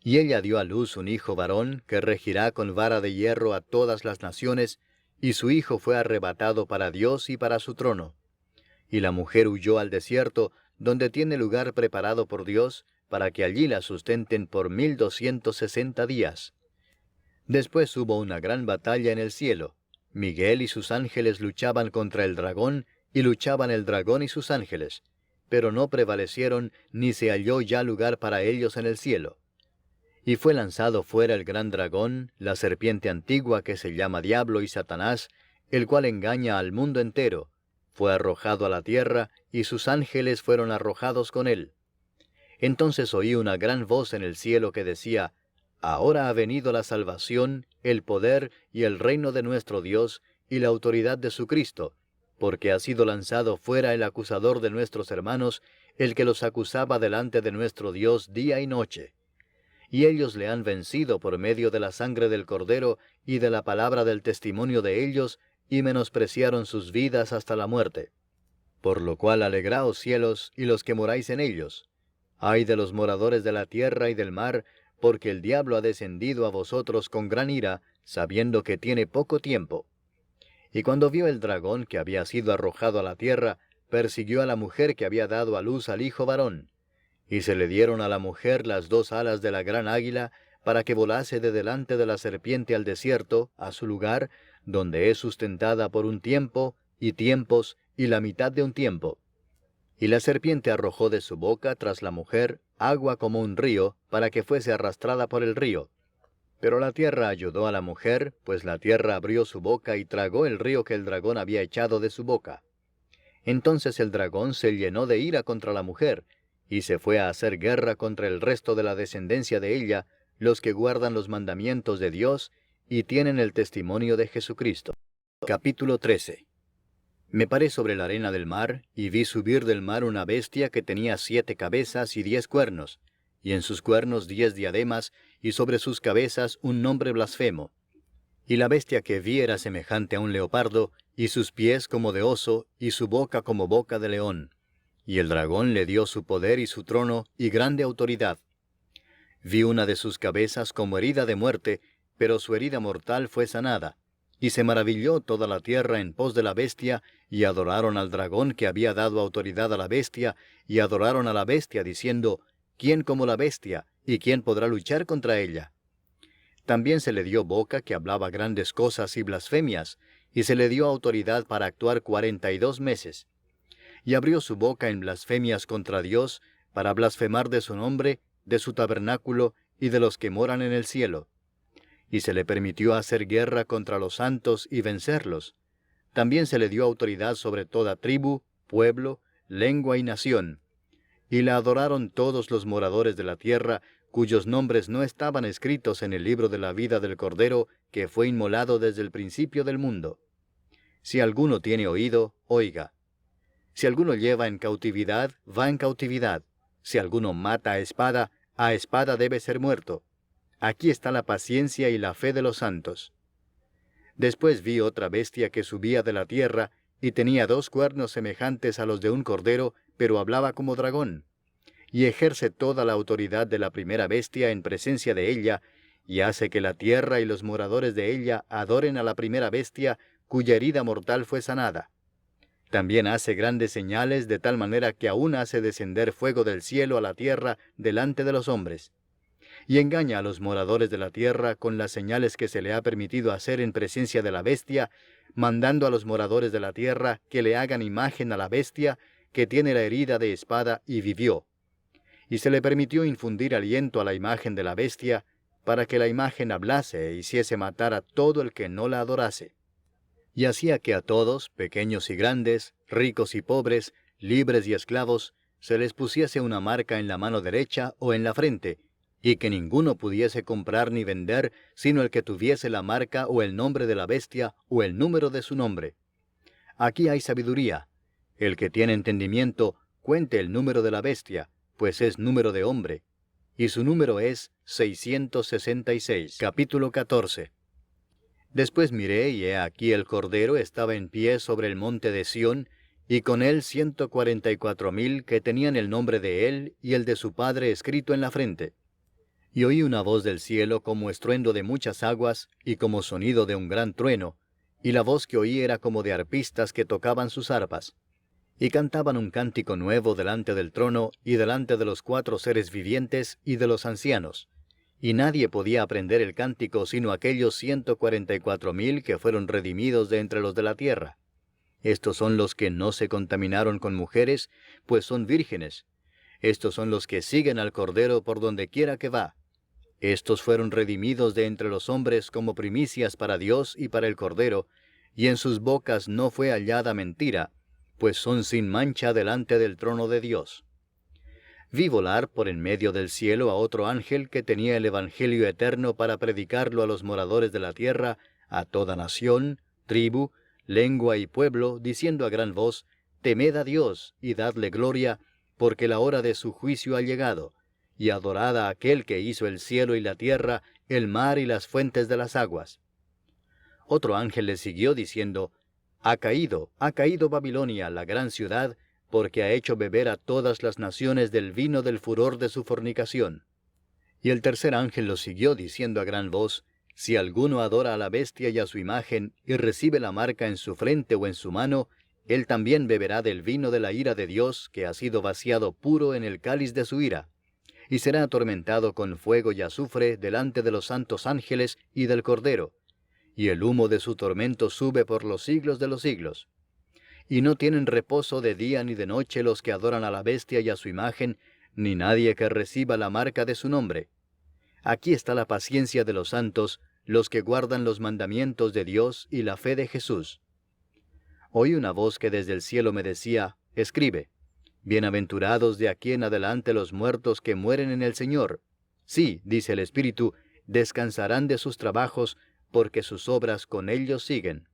A: Y ella dio a luz un hijo varón, que regirá con vara de hierro a todas las naciones, y su hijo fue arrebatado para Dios y para su trono. Y la mujer huyó al desierto, donde tiene lugar preparado por Dios, para que allí la sustenten por 1260 días. Después hubo una gran batalla en el cielo. Miguel y sus ángeles luchaban contra el dragón, y luchaban el dragón y sus ángeles, pero no prevalecieron, ni se halló ya lugar para ellos en el cielo. Y fue lanzado fuera el gran dragón, la serpiente antigua que se llama Diablo y Satanás, el cual engaña al mundo entero. Fue arrojado a la tierra, y sus ángeles fueron arrojados con él. Entonces oí una gran voz en el cielo que decía, Ahora ha venido la salvación, el poder y el reino de nuestro Dios, y la autoridad de su Cristo, porque ha sido lanzado fuera el acusador de nuestros hermanos, el que los acusaba delante de nuestro Dios día y noche. Y ellos le han vencido por medio de la sangre del Cordero y de la palabra del testimonio de ellos, y menospreciaron sus vidas hasta la muerte. Por lo cual alegraos cielos, y los que moráis en ellos. Ay de los moradores de la tierra y del mar, porque el diablo ha descendido a vosotros con gran ira, sabiendo que tiene poco tiempo. Y cuando vio el dragón que había sido arrojado a la tierra, persiguió a la mujer que había dado a luz al hijo varón. Y se le dieron a la mujer las 2 alas de la gran águila, para que volase de delante de la serpiente al desierto, a su lugar, donde es sustentada por un tiempo, y tiempos, y la mitad de un tiempo. Y la serpiente arrojó de su boca tras la mujer agua como un río, para que fuese arrastrada por el río. Pero la tierra ayudó a la mujer, pues la tierra abrió su boca y tragó el río que el dragón había echado de su boca. Entonces el dragón se llenó de ira contra la mujer, y se fue a hacer guerra contra el resto de la descendencia de ella, los que guardan los mandamientos de Dios, y tienen el testimonio de Jesucristo. Capítulo 13. Me paré sobre la arena del mar, y vi subir del mar una bestia que tenía 7 cabezas y 10 cuernos, y en sus cuernos 10 diademas, y sobre sus cabezas un nombre blasfemo. Y la bestia que vi era semejante a un leopardo, y sus pies como de oso, y su boca como boca de león. Y el dragón le dio su poder y su trono, y grande autoridad. Vi una de sus cabezas como herida de muerte, pero su herida mortal fue sanada. Y se maravilló toda la tierra en pos de la bestia, y adoraron al dragón que había dado autoridad a la bestia, y adoraron a la bestia, diciendo, ¿quién como la bestia? ¿Y quién podrá luchar contra ella? También se le dio boca que hablaba grandes cosas y blasfemias, y se le dio autoridad para actuar 42 meses. Y abrió su boca en blasfemias contra Dios, para blasfemar de su nombre, de su tabernáculo, y de los que moran en el cielo. Y se le permitió hacer guerra contra los santos y vencerlos. También se le dio autoridad sobre toda tribu, pueblo, lengua y nación. Y la adoraron todos los moradores de la tierra, cuyos nombres no estaban escritos en el libro de la vida del Cordero, que fue inmolado desde el principio del mundo. Si alguno tiene oído, oiga. Si alguno lleva en cautividad, va en cautividad. Si alguno mata a espada debe ser muerto. Aquí está la paciencia y la fe de los santos. Después vi otra bestia que subía de la tierra, y tenía 2 cuernos semejantes a los de un cordero, pero hablaba como dragón. Y ejerce toda la autoridad de la primera bestia en presencia de ella, y hace que la tierra y los moradores de ella adoren a la primera bestia, cuya herida mortal fue sanada. También hace grandes señales, de tal manera que aún hace descender fuego del cielo a la tierra delante de los hombres. Y engaña a los moradores de la tierra con las señales que se le ha permitido hacer en presencia de la bestia, mandando a los moradores de la tierra que le hagan imagen a la bestia, que tiene la herida de espada y vivió. Y se le permitió infundir aliento a la imagen de la bestia, para que la imagen hablase e hiciese matar a todo el que no la adorase. Y hacía que a todos, pequeños y grandes, ricos y pobres, libres y esclavos, se les pusiese una marca en la mano derecha o en la frente, y que ninguno pudiese comprar ni vender, sino el que tuviese la marca o el nombre de la bestia o el número de su nombre. Aquí hay sabiduría. El que tiene entendimiento, cuente el número de la bestia, pues es número de hombre, y su número es 666. Capítulo 14. Después miré, y he aquí el Cordero estaba en pie sobre el monte de Sión, y con él 144,000 que tenían el nombre de él y el de su padre escrito en la frente. Y oí una voz del cielo como estruendo de muchas aguas, y como sonido de un gran trueno, y la voz que oí era como de arpistas que tocaban sus arpas. Y cantaban un cántico nuevo delante del trono, y delante de los 4 seres vivientes, y de los ancianos. Y nadie podía aprender el cántico sino aquellos 144,000 que fueron redimidos de entre los de la tierra. Estos son los que no se contaminaron con mujeres, pues son vírgenes. Estos son los que siguen al Cordero por donde quiera que va. Estos fueron redimidos de entre los hombres como primicias para Dios y para el Cordero, y en sus bocas no fue hallada mentira, pues son sin mancha delante del trono de Dios. Vi volar por en medio del cielo a otro ángel que tenía el Evangelio eterno para predicarlo a los moradores de la tierra, a toda nación, tribu, lengua y pueblo, diciendo a gran voz: Temed a Dios y dadle gloria, porque la hora de su juicio ha llegado, y adorad a aquel que hizo el cielo y la tierra, el mar y las fuentes de las aguas. Otro ángel le siguió diciendo: ha caído Babilonia, la gran ciudad, porque ha hecho beber a todas las naciones del vino del furor de su fornicación. Y el tercer ángel lo siguió diciendo a gran voz: si alguno adora a la bestia y a su imagen, y recibe la marca en su frente o en su mano, él también beberá del vino de la ira de Dios, que ha sido vaciado puro en el cáliz de su ira, y será atormentado con fuego y azufre delante de los santos ángeles y del Cordero, y el humo de su tormento sube por los siglos de los siglos. Y no tienen reposo de día ni de noche los que adoran a la bestia y a su imagen, ni nadie que reciba la marca de su nombre. Aquí está la paciencia de los santos, los que guardan los mandamientos de Dios y la fe de Jesús. Oí una voz que desde el cielo me decía: escribe, bienaventurados de aquí en adelante los muertos que mueren en el Señor. Sí, dice el Espíritu, descansarán de sus trabajos, porque sus obras con ellos siguen.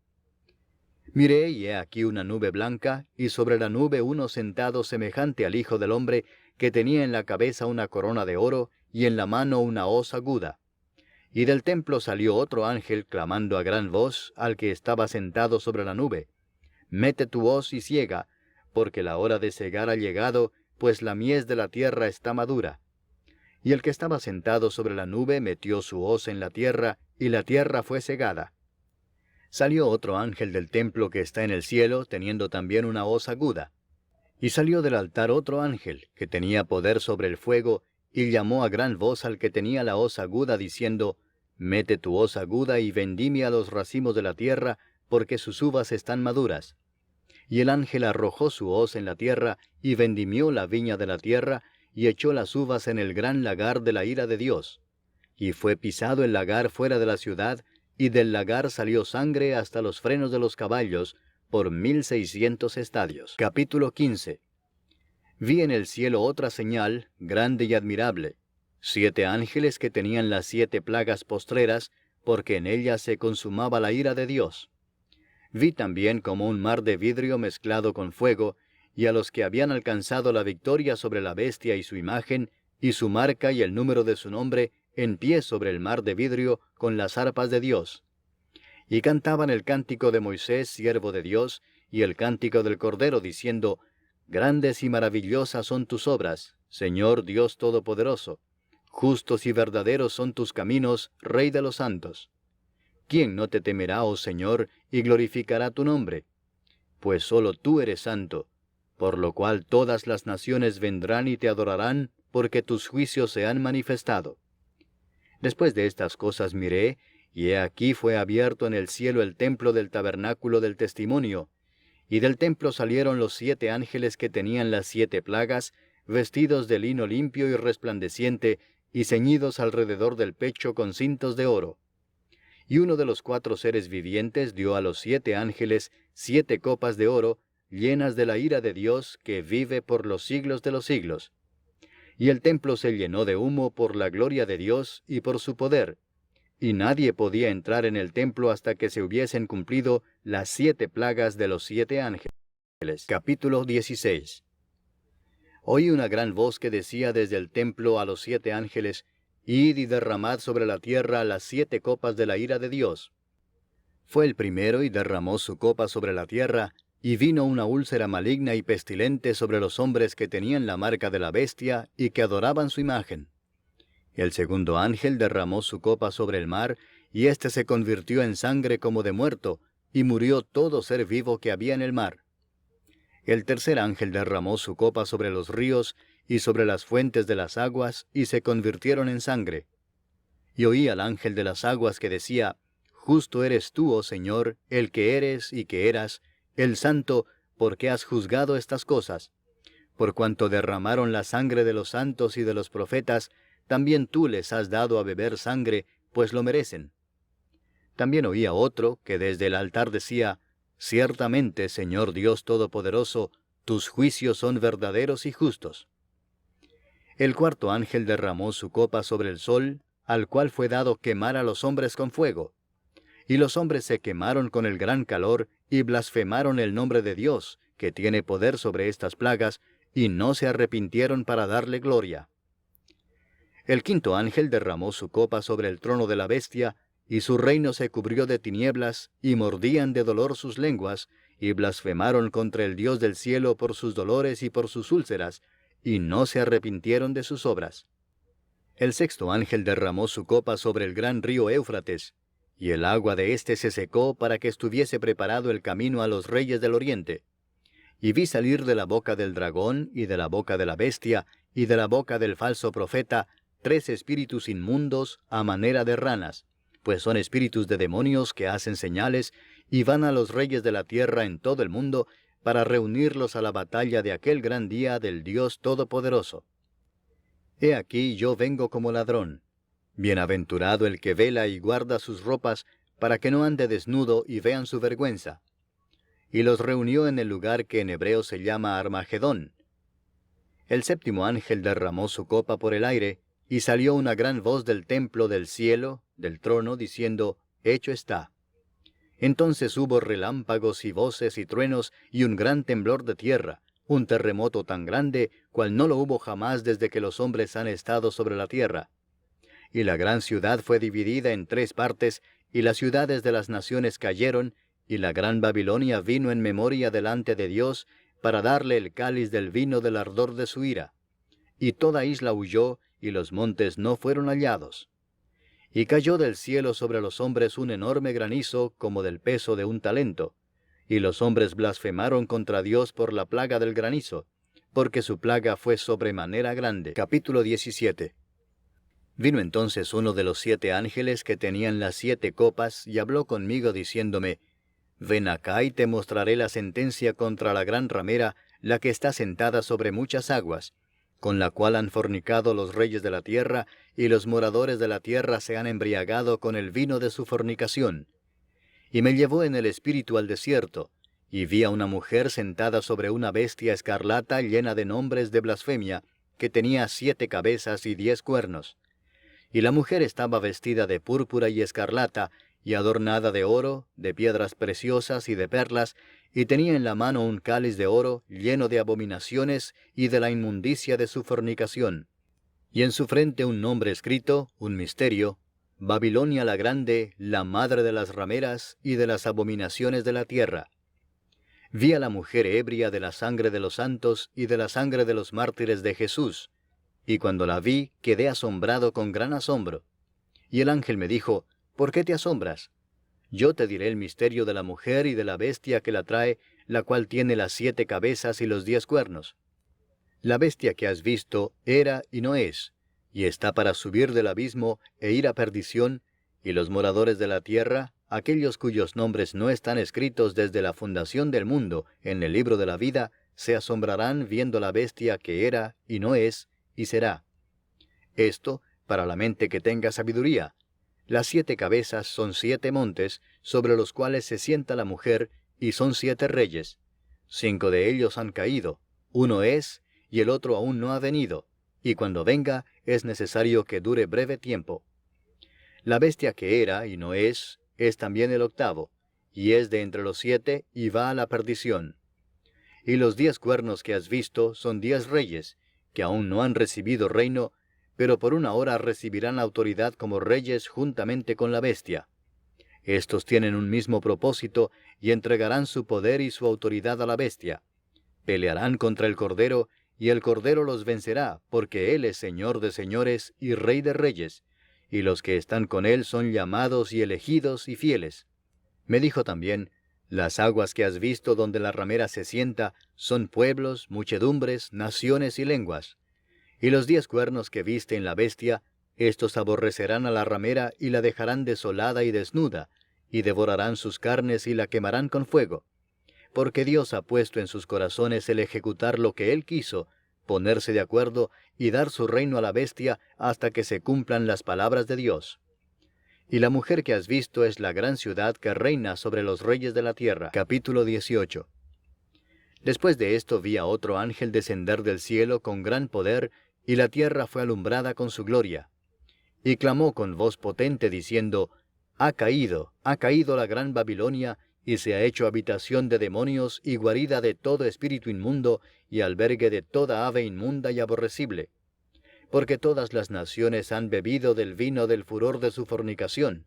A: Miré, y he aquí una nube blanca, y sobre la nube uno sentado semejante al Hijo del Hombre, que tenía en la cabeza una corona de oro, y en la mano una hoz aguda. Y del templo salió otro ángel, clamando a gran voz al que estaba sentado sobre la nube: mete tu hoz y siega, porque la hora de segar ha llegado, pues la mies de la tierra está madura. Y el que estaba sentado sobre la nube metió su hoz en la tierra, y la tierra fue segada. Salió otro ángel del templo que está en el cielo, teniendo también una hoz aguda. Y salió del altar otro ángel, que tenía poder sobre el fuego, y llamó a gran voz al que tenía la hoz aguda, diciendo: mete tu hoz aguda y vendimia los racimos de la tierra, porque sus uvas están maduras. Y el ángel arrojó su hoz en la tierra, y vendimió la viña de la tierra, y echó las uvas en el gran lagar de la ira de Dios. Y fue pisado el lagar fuera de la ciudad, y del lagar salió sangre hasta los frenos de los caballos, por 1,600 estadios. Capítulo 15. Vi en el cielo otra señal, grande y admirable, 7 ángeles que tenían las 7 plagas postreras, porque en ellas se consumaba la ira de Dios. Vi también como un mar de vidrio mezclado con fuego, y a los que habían alcanzado la victoria sobre la bestia y su imagen, y su marca y el número de su nombre, en pie sobre el mar de vidrio, con las arpas de Dios. Y cantaban el cántico de Moisés, siervo de Dios, y el cántico del Cordero, diciendo, Grandes y maravillosas son tus obras, Señor Dios Todopoderoso. Justos y verdaderos son tus caminos, Rey de los santos. ¿Quién no te temerá, oh Señor, y glorificará tu nombre? Pues solo tú eres santo, por lo cual todas las naciones vendrán y te adorarán, porque tus juicios se han manifestado. Después de estas cosas miré, y he aquí fue abierto en el cielo el templo del tabernáculo del testimonio, y del templo salieron los 7 ángeles que tenían las 7 plagas, vestidos de lino limpio y resplandeciente, y ceñidos alrededor del pecho con cintos de oro. Y uno de los 4 seres vivientes dio a los 7 ángeles 7 copas de oro, llenas de la ira de Dios, que vive por los siglos de los siglos. Y el templo se llenó de humo por la gloria de Dios y por su poder, y nadie podía entrar en el templo hasta que se hubiesen cumplido las 7 plagas de los 7 ángeles. Capítulo 16. Oí una gran voz que decía desde el templo a los 7 ángeles, Id y derramad sobre la tierra las 7 copas de la ira de Dios. Fue el primero y derramó su copa sobre la tierra, y vino una úlcera maligna y pestilente sobre los hombres que tenían la marca de la bestia y que adoraban su imagen. El segundo ángel derramó su copa sobre el mar, y éste se convirtió en sangre como de muerto, y murió todo ser vivo que había en el mar. El tercer ángel derramó su copa sobre los ríos, y sobre las fuentes de las aguas, y se convirtieron en sangre. Y oí al ángel de las aguas que decía, Justo eres tú, oh Señor, el que eres y que eras, el Santo, porque has juzgado estas cosas. Por cuanto derramaron la sangre de los santos y de los profetas, también tú les has dado a beber sangre, pues lo merecen. También oía otro que desde el altar decía, Ciertamente, Señor Dios Todopoderoso, tus juicios son verdaderos y justos. El cuarto ángel derramó su copa sobre el sol, al cual fue dado quemar a los hombres con fuego. Y los hombres se quemaron con el gran calor, y blasfemaron el nombre de Dios, que tiene poder sobre estas plagas, y no se arrepintieron para darle gloria. El quinto ángel derramó su copa sobre el trono de la bestia, y su reino se cubrió de tinieblas, y mordían de dolor sus lenguas, y blasfemaron contra el Dios del cielo por sus dolores y por sus úlceras, y no se arrepintieron de sus obras. El sexto ángel derramó su copa sobre el gran río Éufrates, y el agua de éste se secó para que estuviese preparado el camino a los reyes del oriente. Y vi salir de la boca del dragón, y de la boca de la bestia, y de la boca del falso profeta, 3 espíritus inmundos a manera de ranas, pues son espíritus de demonios que hacen señales, y van a los reyes de la tierra en todo el mundo, para reunirlos a la batalla de aquel gran día del Dios Todopoderoso. He aquí yo vengo como ladrón. Bienaventurado el que vela y guarda sus ropas, para que no ande desnudo y vean su vergüenza. Y los reunió en el lugar que en hebreo se llama Armagedón. El séptimo ángel derramó su copa por el aire, y salió una gran voz del templo del cielo, del trono, diciendo, Hecho está. Entonces hubo relámpagos y voces y truenos, y un gran temblor de tierra, un terremoto tan grande, cual no lo hubo jamás desde que los hombres han estado sobre la tierra. Y la gran ciudad fue dividida en 3 partes, y las ciudades de las naciones cayeron, y la gran Babilonia vino en memoria delante de Dios, para darle el cáliz del vino del ardor de su ira. Y toda isla huyó, y los montes no fueron hallados. Y cayó del cielo sobre los hombres un enorme granizo, como del peso de un talento. Y los hombres blasfemaron contra Dios por la plaga del granizo, porque su plaga fue sobremanera grande. Capítulo 17. Vino entonces uno de los 7 ángeles que tenían las 7 copas, y habló conmigo diciéndome, Ven acá y te mostraré la sentencia contra la gran ramera, la que está sentada sobre muchas aguas, con la cual han fornicado los reyes de la tierra, y los moradores de la tierra se han embriagado con el vino de su fornicación. Y me llevó en el espíritu al desierto, y vi a una mujer sentada sobre una bestia escarlata llena de nombres de blasfemia, que tenía 7 cabezas y 10 cuernos. Y la mujer estaba vestida de púrpura y escarlata, y adornada de oro, de piedras preciosas y de perlas, y tenía en la mano un cáliz de oro lleno de abominaciones y de la inmundicia de su fornicación. Y en su frente un nombre escrito, un misterio: Babilonia la Grande, la madre de las rameras y de las abominaciones de la tierra. Vi a la mujer ebria de la sangre de los santos y de la sangre de los mártires de Jesús, y cuando la vi quedé asombrado con gran asombro. Y el ángel me dijo: ¿Por qué te asombras? Yo te diré el misterio de la mujer y de la bestia que la trae, la cual tiene las 7 cabezas y los 10 cuernos. La bestia que has visto era y no es, y está para subir del abismo e ir a perdición, y los moradores de la tierra, aquellos cuyos nombres no están escritos desde la fundación del mundo en el libro de la vida, se asombrarán viendo la bestia que era y no es y será. Esto para la mente que tenga sabiduría. Las 7 cabezas son 7 montes, sobre los cuales se sienta la mujer, y son 7 reyes. 5 de ellos han caído, uno es, y el otro aún no ha venido, y cuando venga es necesario que dure breve tiempo. La bestia que era y no es también el octavo, y es de entre los 7, y va a la perdición. Y los 10 cuernos que has visto son 10 reyes, que aún no han recibido reino, pero por una hora recibirán autoridad como reyes juntamente con la bestia. Estos tienen un mismo propósito, y entregarán su poder y su autoridad a la bestia. Pelearán contra el Cordero, y el Cordero los vencerá, porque Él es Señor de señores y Rey de reyes, y los que están con Él son llamados y elegidos y fieles. Me dijo también: las aguas que has visto donde la ramera se sienta son pueblos, muchedumbres, naciones y lenguas. Y los 10 cuernos que viste en la bestia, estos aborrecerán a la ramera y la dejarán desolada y desnuda, y devorarán sus carnes y la quemarán con fuego. Porque Dios ha puesto en sus corazones el ejecutar lo que Él quiso, ponerse de acuerdo y dar su reino a la bestia hasta que se cumplan las palabras de Dios. Y la mujer que has visto es la gran ciudad que reina sobre los reyes de la tierra. Capítulo 18. Después de esto vi a otro ángel descender del cielo con gran poder, y la tierra fue alumbrada con su gloria. Y clamó con voz potente diciendo: ha caído la gran Babilonia, y se ha hecho habitación de demonios y guarida de todo espíritu inmundo, y albergue de toda ave inmunda y aborrecible. Porque todas las naciones han bebido del vino del furor de su fornicación,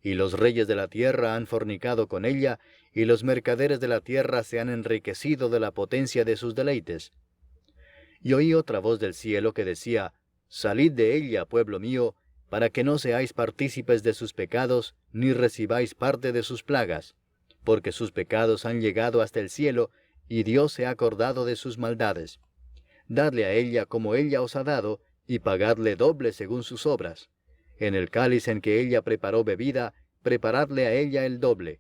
A: y los reyes de la tierra han fornicado con ella, y los mercaderes de la tierra se han enriquecido de la potencia de sus deleites. Y oí otra voz del cielo que decía: salid de ella, pueblo mío, para que no seáis partícipes de sus pecados, ni recibáis parte de sus plagas, porque sus pecados han llegado hasta el cielo, y Dios se ha acordado de sus maldades. Dadle a ella como ella os ha dado, y pagadle doble según sus obras. En el cáliz en que ella preparó bebida, preparadle a ella el doble.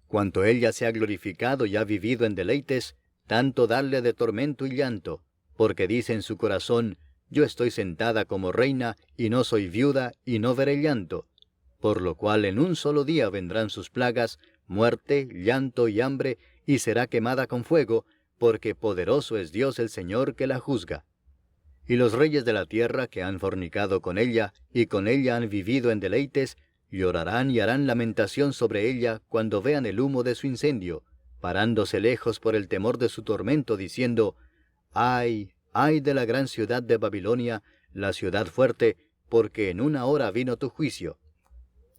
A: Cuanto ella se ha glorificado y ha vivido en deleites, tanto dadle de tormento y llanto, porque dice en su corazón: yo estoy sentada como reina, y no soy viuda, y no veré llanto. Por lo cual en un solo día vendrán sus plagas, muerte, llanto y hambre, y será quemada con fuego, porque poderoso es Dios el Señor que la juzga. Y los reyes de la tierra que han fornicado con ella, y con ella han vivido en deleites, llorarán y harán lamentación sobre ella cuando vean el humo de su incendio, parándose lejos por el temor de su tormento, diciendo: ¡ay, ay de la gran ciudad de Babilonia, la ciudad fuerte, porque en una hora vino tu juicio!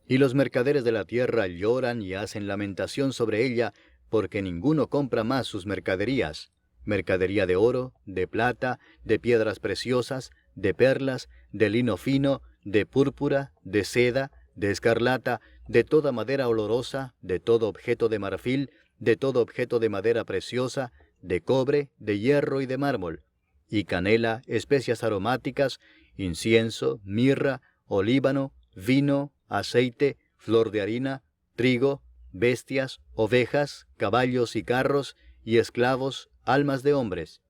A: Y los mercaderes de la tierra lloran y hacen lamentación sobre ella, porque ninguno compra más sus mercaderías: mercadería de oro, de plata, de piedras preciosas, de perlas, de lino fino, de púrpura, de seda, de escarlata, de toda madera olorosa, de todo objeto de marfil, de todo objeto de madera preciosa, de cobre, de hierro y de mármol, y canela, especias aromáticas, incienso, mirra, olíbano, vino, aceite, flor de harina, trigo, bestias, ovejas, caballos y carros, y esclavos, almas de hombres.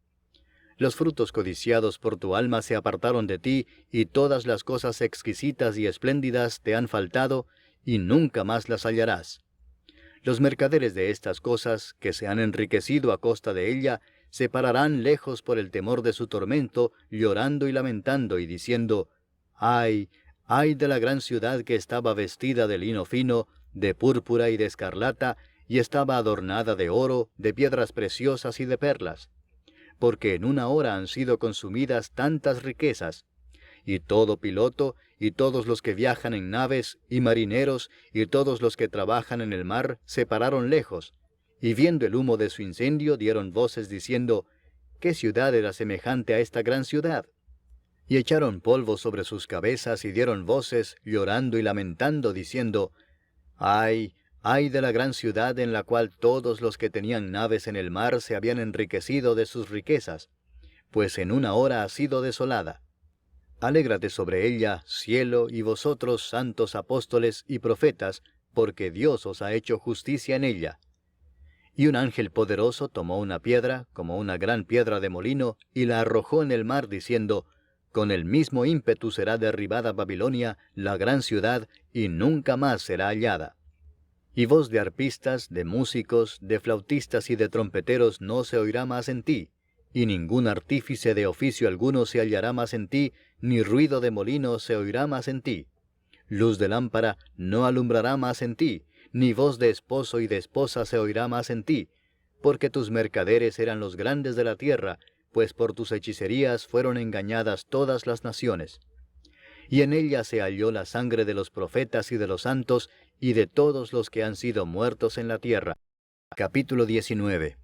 A: Los frutos codiciados por tu alma se apartaron de ti, y todas las cosas exquisitas y espléndidas te han faltado, y nunca más las hallarás. Los mercaderes de estas cosas, que se han enriquecido a costa de ella, se pararán lejos por el temor de su tormento, llorando y lamentando, y diciendo, ¡ay, ay de la gran ciudad que estaba vestida de lino fino, de púrpura y de escarlata, y estaba adornada de oro, de piedras preciosas y de perlas! Porque en una hora han sido consumidas tantas riquezas. Y todo piloto, y todos los que viajan en naves, y marineros, y todos los que trabajan en el mar, se pararon lejos, y viendo el humo de su incendio, dieron voces diciendo, ¿qué ciudad era semejante a esta gran ciudad? Y echaron polvo sobre sus cabezas, y dieron voces, llorando y lamentando, diciendo, ¡ay, ay de la gran ciudad en la cual todos los que tenían naves en el mar se habían enriquecido de sus riquezas! Pues en una hora ha sido desolada. Alégrate sobre ella, cielo, y vosotros, santos apóstoles y profetas, porque Dios os ha hecho justicia en ella. Y un ángel poderoso tomó una piedra, como una gran piedra de molino, y la arrojó en el mar, diciendo, con el mismo ímpetu será derribada Babilonia, la gran ciudad, y nunca más será hallada. Y voz de arpistas, de músicos, de flautistas y de trompeteros no se oirá más en ti, y ningún artífice de oficio alguno se hallará más en ti, ni ruido de molino se oirá más en ti. Luz de lámpara no alumbrará más en ti, ni voz de esposo y de esposa se oirá más en ti, porque tus mercaderes eran los grandes de la tierra, pues por tus hechicerías fueron engañadas todas las naciones. Y en ella se halló la sangre de los profetas y de los santos, y de todos los que han sido muertos en la tierra. Capítulo 19.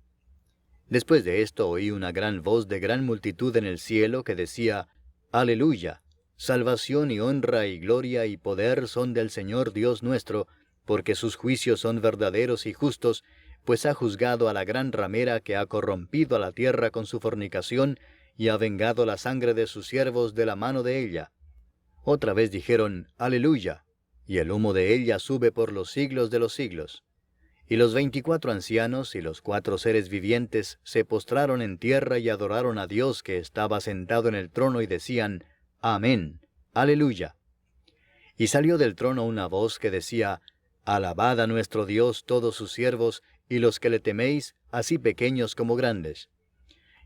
A: Después de esto oí una gran voz de gran multitud en el cielo que decía, Aleluya, salvación y honra y gloria y poder son del Señor Dios nuestro, porque sus juicios son verdaderos y justos, pues ha juzgado a la gran ramera que ha corrompido a la tierra con su fornicación, y ha vengado la sangre de sus siervos de la mano de ella. Otra vez dijeron, Aleluya, y el humo de ella sube por los siglos de los siglos. Y los 24 ancianos y los 4 seres vivientes se postraron en tierra y adoraron a Dios que estaba sentado en el trono y decían, Amén, Aleluya. Y salió del trono una voz que decía, Alabad a nuestro Dios todos sus siervos, y los que le teméis, así pequeños como grandes.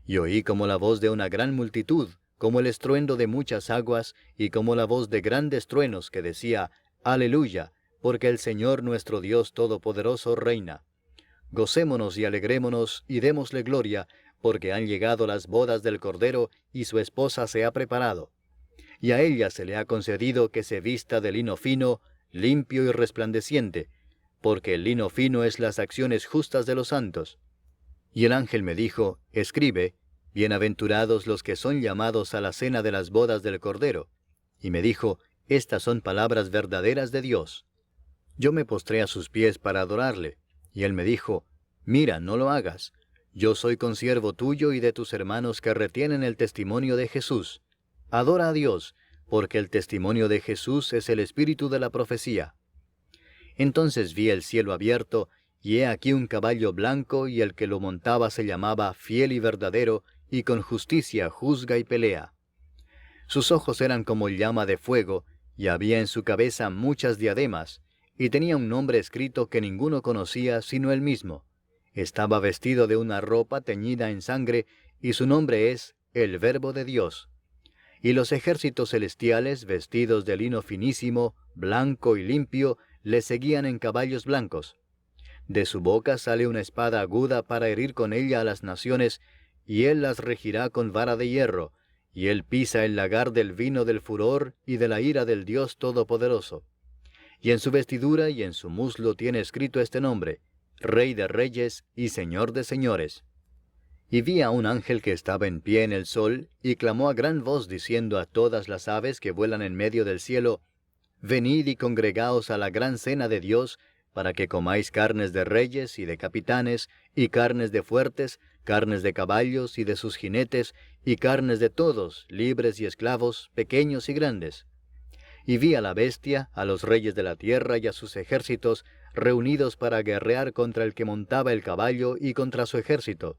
A: Y oí como la voz de una gran multitud, como el estruendo de muchas aguas, y como la voz de grandes truenos que decía, Aleluya, porque el Señor nuestro Dios Todopoderoso reina. Gocémonos y alegrémonos y démosle gloria, porque han llegado las bodas del Cordero, y su esposa se ha preparado. Y a ella se le ha concedido que se vista de lino fino, limpio y resplandeciente, porque el lino fino es las acciones justas de los santos. Y el ángel me dijo, Escribe, bienaventurados los que son llamados a la cena de las bodas del Cordero. Y me dijo, Estas son palabras verdaderas de Dios. Yo me postré a sus pies para adorarle, y él me dijo, Mira, no lo hagas. Yo soy consiervo tuyo y de tus hermanos que retienen el testimonio de Jesús. Adora a Dios, porque el testimonio de Jesús es el espíritu de la profecía. Entonces vi el cielo abierto, y he aquí un caballo blanco, y el que lo montaba se llamaba Fiel y Verdadero, y con justicia juzga y pelea. Sus ojos eran como llama de fuego, y había en su cabeza muchas diademas, y tenía un nombre escrito que ninguno conocía sino él mismo. Estaba vestido de una ropa teñida en sangre, y su nombre es el Verbo de Dios. Y los ejércitos celestiales, vestidos de lino finísimo, blanco y limpio, le seguían en caballos blancos. De su boca sale una espada aguda para herir con ella a las naciones, y él las regirá con vara de hierro, y él pisa el lagar del vino del furor y de la ira del Dios Todopoderoso. Y en su vestidura y en su muslo tiene escrito este nombre, Rey de Reyes y Señor de Señores. Y vi a un ángel que estaba en pie en el sol, y clamó a gran voz diciendo a todas las aves que vuelan en medio del cielo, Venid y congregaos a la gran cena de Dios, para que comáis carnes de reyes y de capitanes, y carnes de fuertes, carnes de caballos y de sus jinetes, y carnes de todos, libres y esclavos, pequeños y grandes. Y vi a la bestia, a los reyes de la tierra y a sus ejércitos, reunidos para guerrear contra el que montaba el caballo y contra su ejército.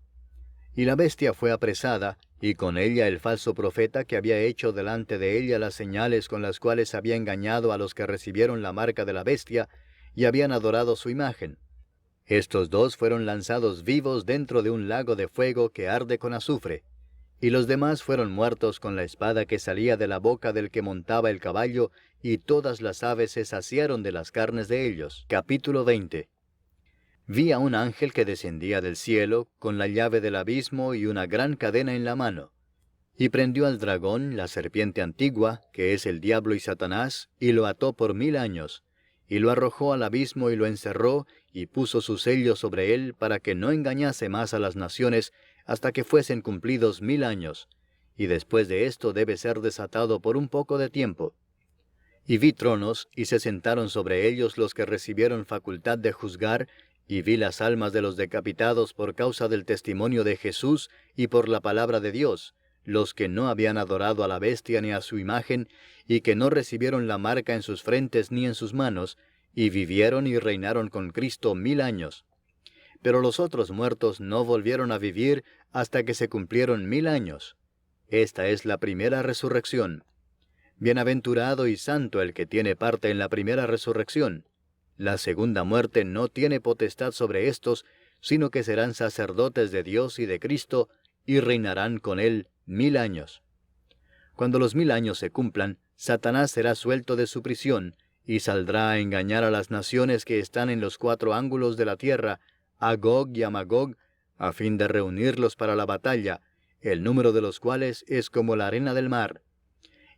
A: Y la bestia fue apresada, y con ella el falso profeta que había hecho delante de ella las señales con las cuales había engañado a los que recibieron la marca de la bestia, y habían adorado su imagen. Estos dos fueron lanzados vivos dentro de un lago de fuego que arde con azufre, y los demás fueron muertos con la espada que salía de la boca del que montaba el caballo, y todas las aves se saciaron de las carnes de ellos. Capítulo 20. Vi a un ángel que descendía del cielo, con la llave del abismo y una gran cadena en la mano. Y prendió al dragón, la serpiente antigua, que es el diablo y Satanás, y lo ató por 1000 años, y lo arrojó al abismo y lo encerró, y puso su sello sobre él, para que no engañase más a las naciones, hasta que fuesen cumplidos 1000 años, y después de esto debe ser desatado por un poco de tiempo. Y vi tronos, y se sentaron sobre ellos los que recibieron facultad de juzgar, y vi las almas de los decapitados por causa del testimonio de Jesús y por la palabra de Dios, los que no habían adorado a la bestia ni a su imagen, y que no recibieron la marca en sus frentes ni en sus manos, y vivieron y reinaron con Cristo 1000 años. Pero los otros muertos no volvieron a vivir hasta que se cumplieron 1000 años. Esta es la primera resurrección. Bienaventurado y santo el que tiene parte en la primera resurrección. La segunda muerte no tiene potestad sobre éstos, sino que serán sacerdotes de Dios y de Cristo, y reinarán con él 1000 años. Cuando los 1000 años se cumplan, Satanás será suelto de su prisión, y saldrá a engañar a las naciones que están en los 4 ángulos de la tierra, a Gog y a Magog, a fin de reunirlos para la batalla, el número de los cuales es como la arena del mar.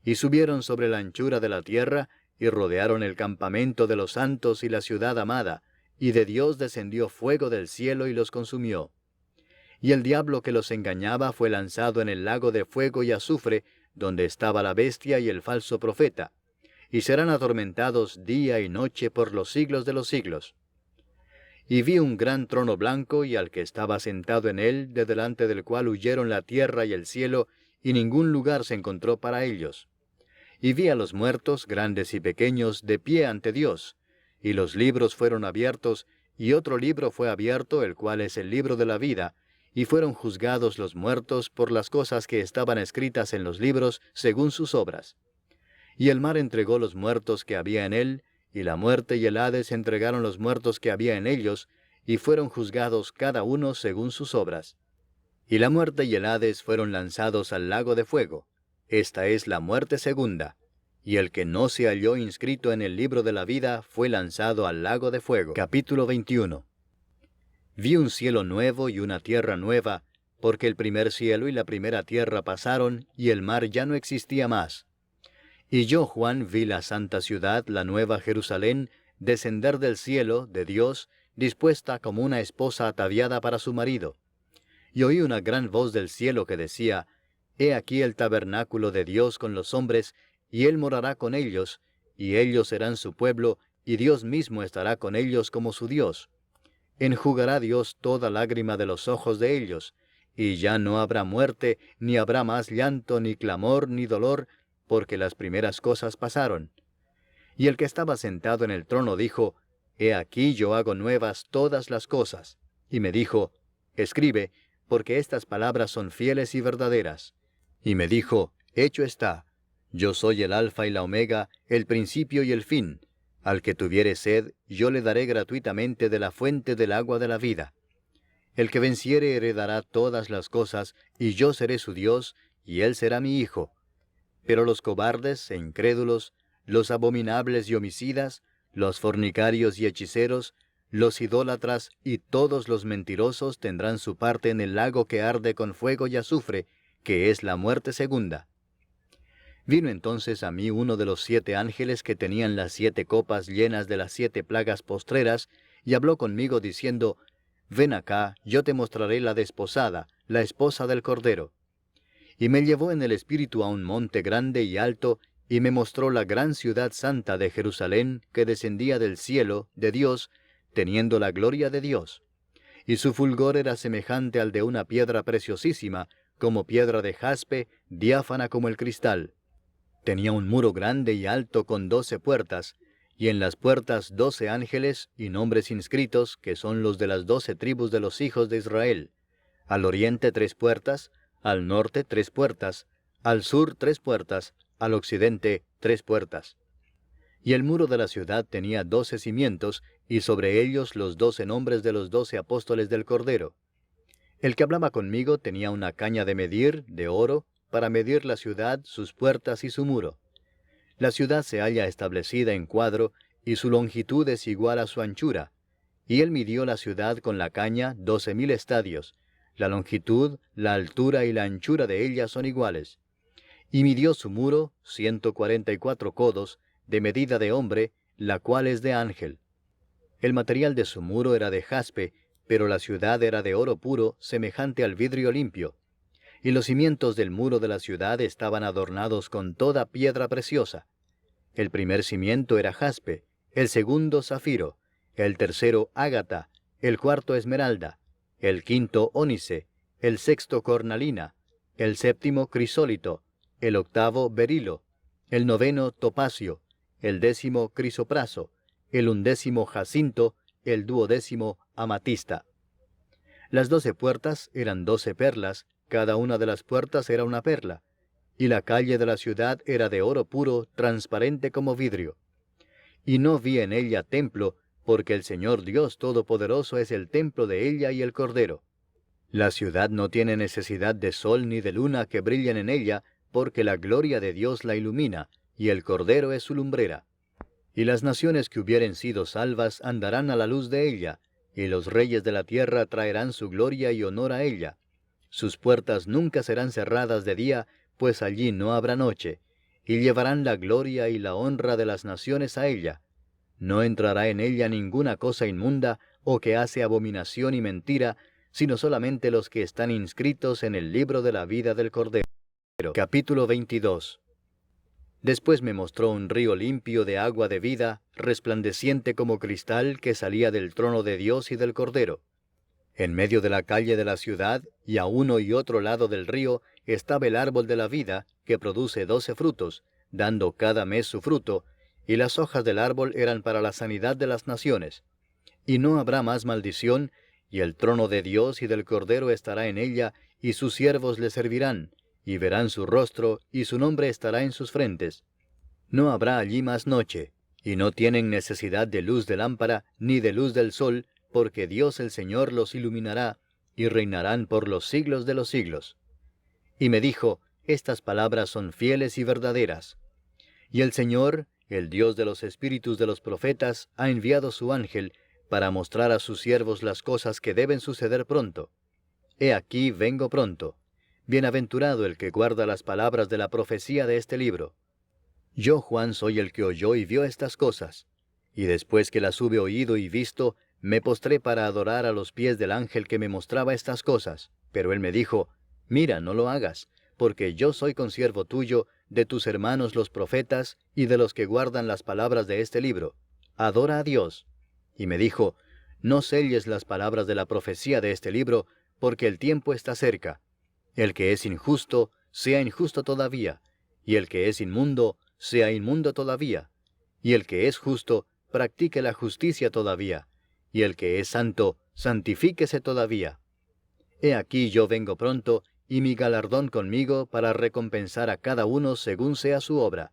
A: Y subieron sobre la anchura de la tierra, y rodearon el campamento de los santos y la ciudad amada, y de Dios descendió fuego del cielo y los consumió. Y el diablo que los engañaba fue lanzado en el lago de fuego y azufre, donde estaba la bestia y el falso profeta, y serán atormentados día y noche por los siglos de los siglos. Y vi un gran trono blanco, y al que estaba sentado en él, de delante del cual huyeron la tierra y el cielo, y ningún lugar se encontró para ellos. Y vi a los muertos, grandes y pequeños, de pie ante Dios, y los libros fueron abiertos, y otro libro fue abierto, el cual es el libro de la vida, y fueron juzgados los muertos por las cosas que estaban escritas en los libros, según sus obras. Y el mar entregó los muertos que había en él, y la muerte y el Hades entregaron los muertos que había en ellos, y fueron juzgados cada uno según sus obras. Y la muerte y el Hades fueron lanzados al lago de fuego. Esta es la muerte segunda. Y el que no se halló inscrito en el libro de la vida fue lanzado al lago de fuego. Capítulo 21. Vi un cielo nuevo y una tierra nueva, porque el primer cielo y la primera tierra pasaron, y el mar ya no existía más. Y yo, Juan, vi la santa ciudad, la nueva Jerusalén, descender del cielo, de Dios, dispuesta como una esposa ataviada para su marido. Y oí una gran voz del cielo que decía: He aquí el tabernáculo de Dios con los hombres, y Él morará con ellos, y ellos serán su pueblo, y Dios mismo estará con ellos como su Dios. Enjugará Dios toda lágrima de los ojos de ellos, y ya no habrá muerte, ni habrá más llanto, ni clamor, ni dolor, porque las primeras cosas pasaron. Y el que estaba sentado en el trono dijo: He aquí yo hago nuevas todas las cosas. Y me dijo: Escribe, porque estas palabras son fieles y verdaderas. Y me dijo: Hecho está. Yo soy el Alfa y la Omega, el principio y el fin. Al que tuviere sed, yo le daré gratuitamente de la fuente del agua de la vida. El que venciere heredará todas las cosas, y yo seré su Dios, y él será mi hijo. Pero los cobardes e incrédulos, los abominables y homicidas, los fornicarios y hechiceros, los idólatras y todos los mentirosos tendrán su parte en el lago que arde con fuego y azufre, que es la muerte segunda. Vino entonces a mí uno de los 7 ángeles que tenían las 7 copas llenas de las 7 plagas postreras, y habló conmigo diciendo: Ven acá, yo te mostraré la desposada, la esposa del Cordero. Y me llevó en el espíritu a un monte grande y alto, y me mostró la gran ciudad santa de Jerusalén, que descendía del cielo, de Dios, teniendo la gloria de Dios. Y su fulgor era semejante al de una piedra preciosísima, como piedra de jaspe, diáfana como el cristal. Tenía un muro grande y alto con 12 puertas, y en las puertas 12 ángeles y nombres inscritos, que son los de las 12 tribus de los hijos de Israel. Al oriente 3 puertas, al norte 3 puertas, al sur 3 puertas, al occidente 3 puertas. Y el muro de la ciudad tenía 12 cimientos, y sobre ellos los 12 nombres de los 12 apóstoles del Cordero. El que hablaba conmigo tenía una caña de medir, de oro, para medir la ciudad, sus puertas y su muro. La ciudad se halla establecida en cuadro, y su longitud es igual a su anchura. Y él midió la ciudad con la caña 12,000 estadios. La longitud, la altura y la anchura de ella son iguales. Y midió su muro 144 codos, de medida de hombre, la cual es de ángel. El material de su muro era de jaspe, pero la ciudad era de oro puro, semejante al vidrio limpio. Y los cimientos del muro de la ciudad estaban adornados con toda piedra preciosa. El primer cimiento era jaspe, el segundo zafiro, el tercero ágata, el cuarto esmeralda, el quinto ónice, el sexto cornalina, el séptimo crisólito, el octavo berilo, el noveno topacio, el 10º crisopraso, el 11º jacinto, el 12º amatista. Las 12 puertas eran 12 perlas, cada una de las puertas era una perla, y la calle de la ciudad era de oro puro, transparente como vidrio. Y no vi en ella templo, porque el Señor Dios Todopoderoso es el templo de ella y el Cordero. La ciudad no tiene necesidad de sol ni de luna que brillen en ella, porque la gloria de Dios la ilumina, y el Cordero es su lumbrera. Y las naciones que hubieren sido salvas andarán a la luz de ella, y los reyes de la tierra traerán su gloria y honor a ella. Sus puertas nunca serán cerradas de día, pues allí no habrá noche, y llevarán la gloria y la honra de las naciones a ella. No entrará en ella ninguna cosa inmunda, o que hace abominación y mentira, sino solamente los que están inscritos en el libro de la vida del Cordero. Capítulo 22. Después me mostró un río limpio de agua de vida, resplandeciente como cristal, que salía del trono de Dios y del Cordero. En medio de la calle de la ciudad, y a uno y otro lado del río, estaba el árbol de la vida, que produce 12 frutos, dando cada mes su fruto, y las hojas del árbol eran para la sanidad de las naciones. Y no habrá más maldición, y el trono de Dios y del Cordero estará en ella, y sus siervos le servirán, y verán su rostro, y su nombre estará en sus frentes. No habrá allí más noche, y no tienen necesidad de luz de lámpara, ni de luz del sol, porque Dios el Señor los iluminará, y reinarán por los siglos de los siglos. Y me dijo, estas palabras son fieles y verdaderas. Y el Señor, el Dios de los espíritus de los profetas, ha enviado su ángel, para mostrar a sus siervos las cosas que deben suceder pronto. He aquí vengo pronto. Bienaventurado el que guarda las palabras de la profecía de este libro. Yo, Juan, soy el que oyó y vio estas cosas. Y después que las hube oído y visto, me postré para adorar a los pies del ángel que me mostraba estas cosas. Pero él me dijo, mira, no lo hagas, porque yo soy consiervo tuyo, de tus hermanos los profetas, y de los que guardan las palabras de este libro. Adora a Dios. Y me dijo, no selles las palabras de la profecía de este libro, porque el tiempo está cerca. El que es injusto, sea injusto todavía, y el que es inmundo, sea inmundo todavía, y el que es justo, practique la justicia todavía, y el que es santo, santifíquese todavía. He aquí yo vengo pronto, y mi galardón conmigo para recompensar a cada uno según sea su obra.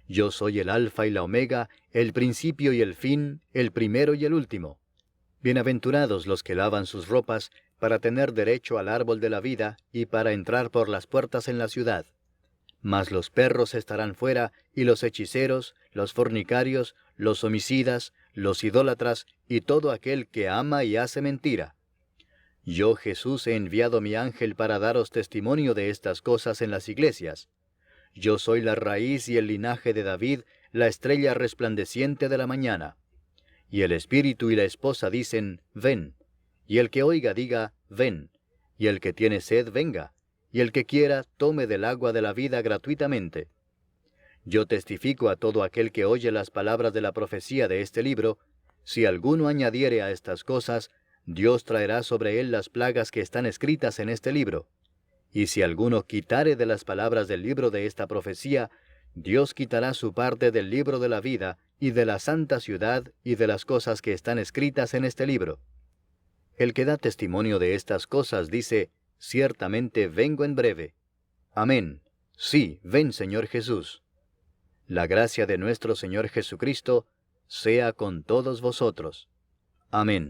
A: Yo soy el Alfa y la Omega, el principio y el fin, el primero y el último. Bienaventurados los que lavan sus ropas, para tener derecho al árbol de la vida, y para entrar por las puertas en la ciudad. Mas los perros estarán fuera, y los hechiceros, los fornicarios, los homicidas, los idólatras, y todo aquel que ama y hace mentira. Yo, Jesús, he enviado mi ángel para daros testimonio de estas cosas en las iglesias. Yo soy la raíz y el linaje de David, la estrella resplandeciente de la mañana. Y el espíritu y la esposa dicen, ven. Y el que oiga diga, ven. Y el que tiene sed, venga. Y el que quiera, tome del agua de la vida gratuitamente. Yo testifico a todo aquel que oye las palabras de la profecía de este libro, si alguno añadiere a estas cosas, Dios traerá sobre él las plagas que están escritas en este libro. Y si alguno quitare de las palabras del libro de esta profecía, Dios quitará su parte del libro de la vida, y de la santa ciudad, y de las cosas que están escritas en este libro. El que da testimonio de estas cosas dice, ciertamente vengo en breve. Amén. Sí, ven, Señor Jesús. La gracia de nuestro Señor Jesucristo sea con todos vosotros. Amén.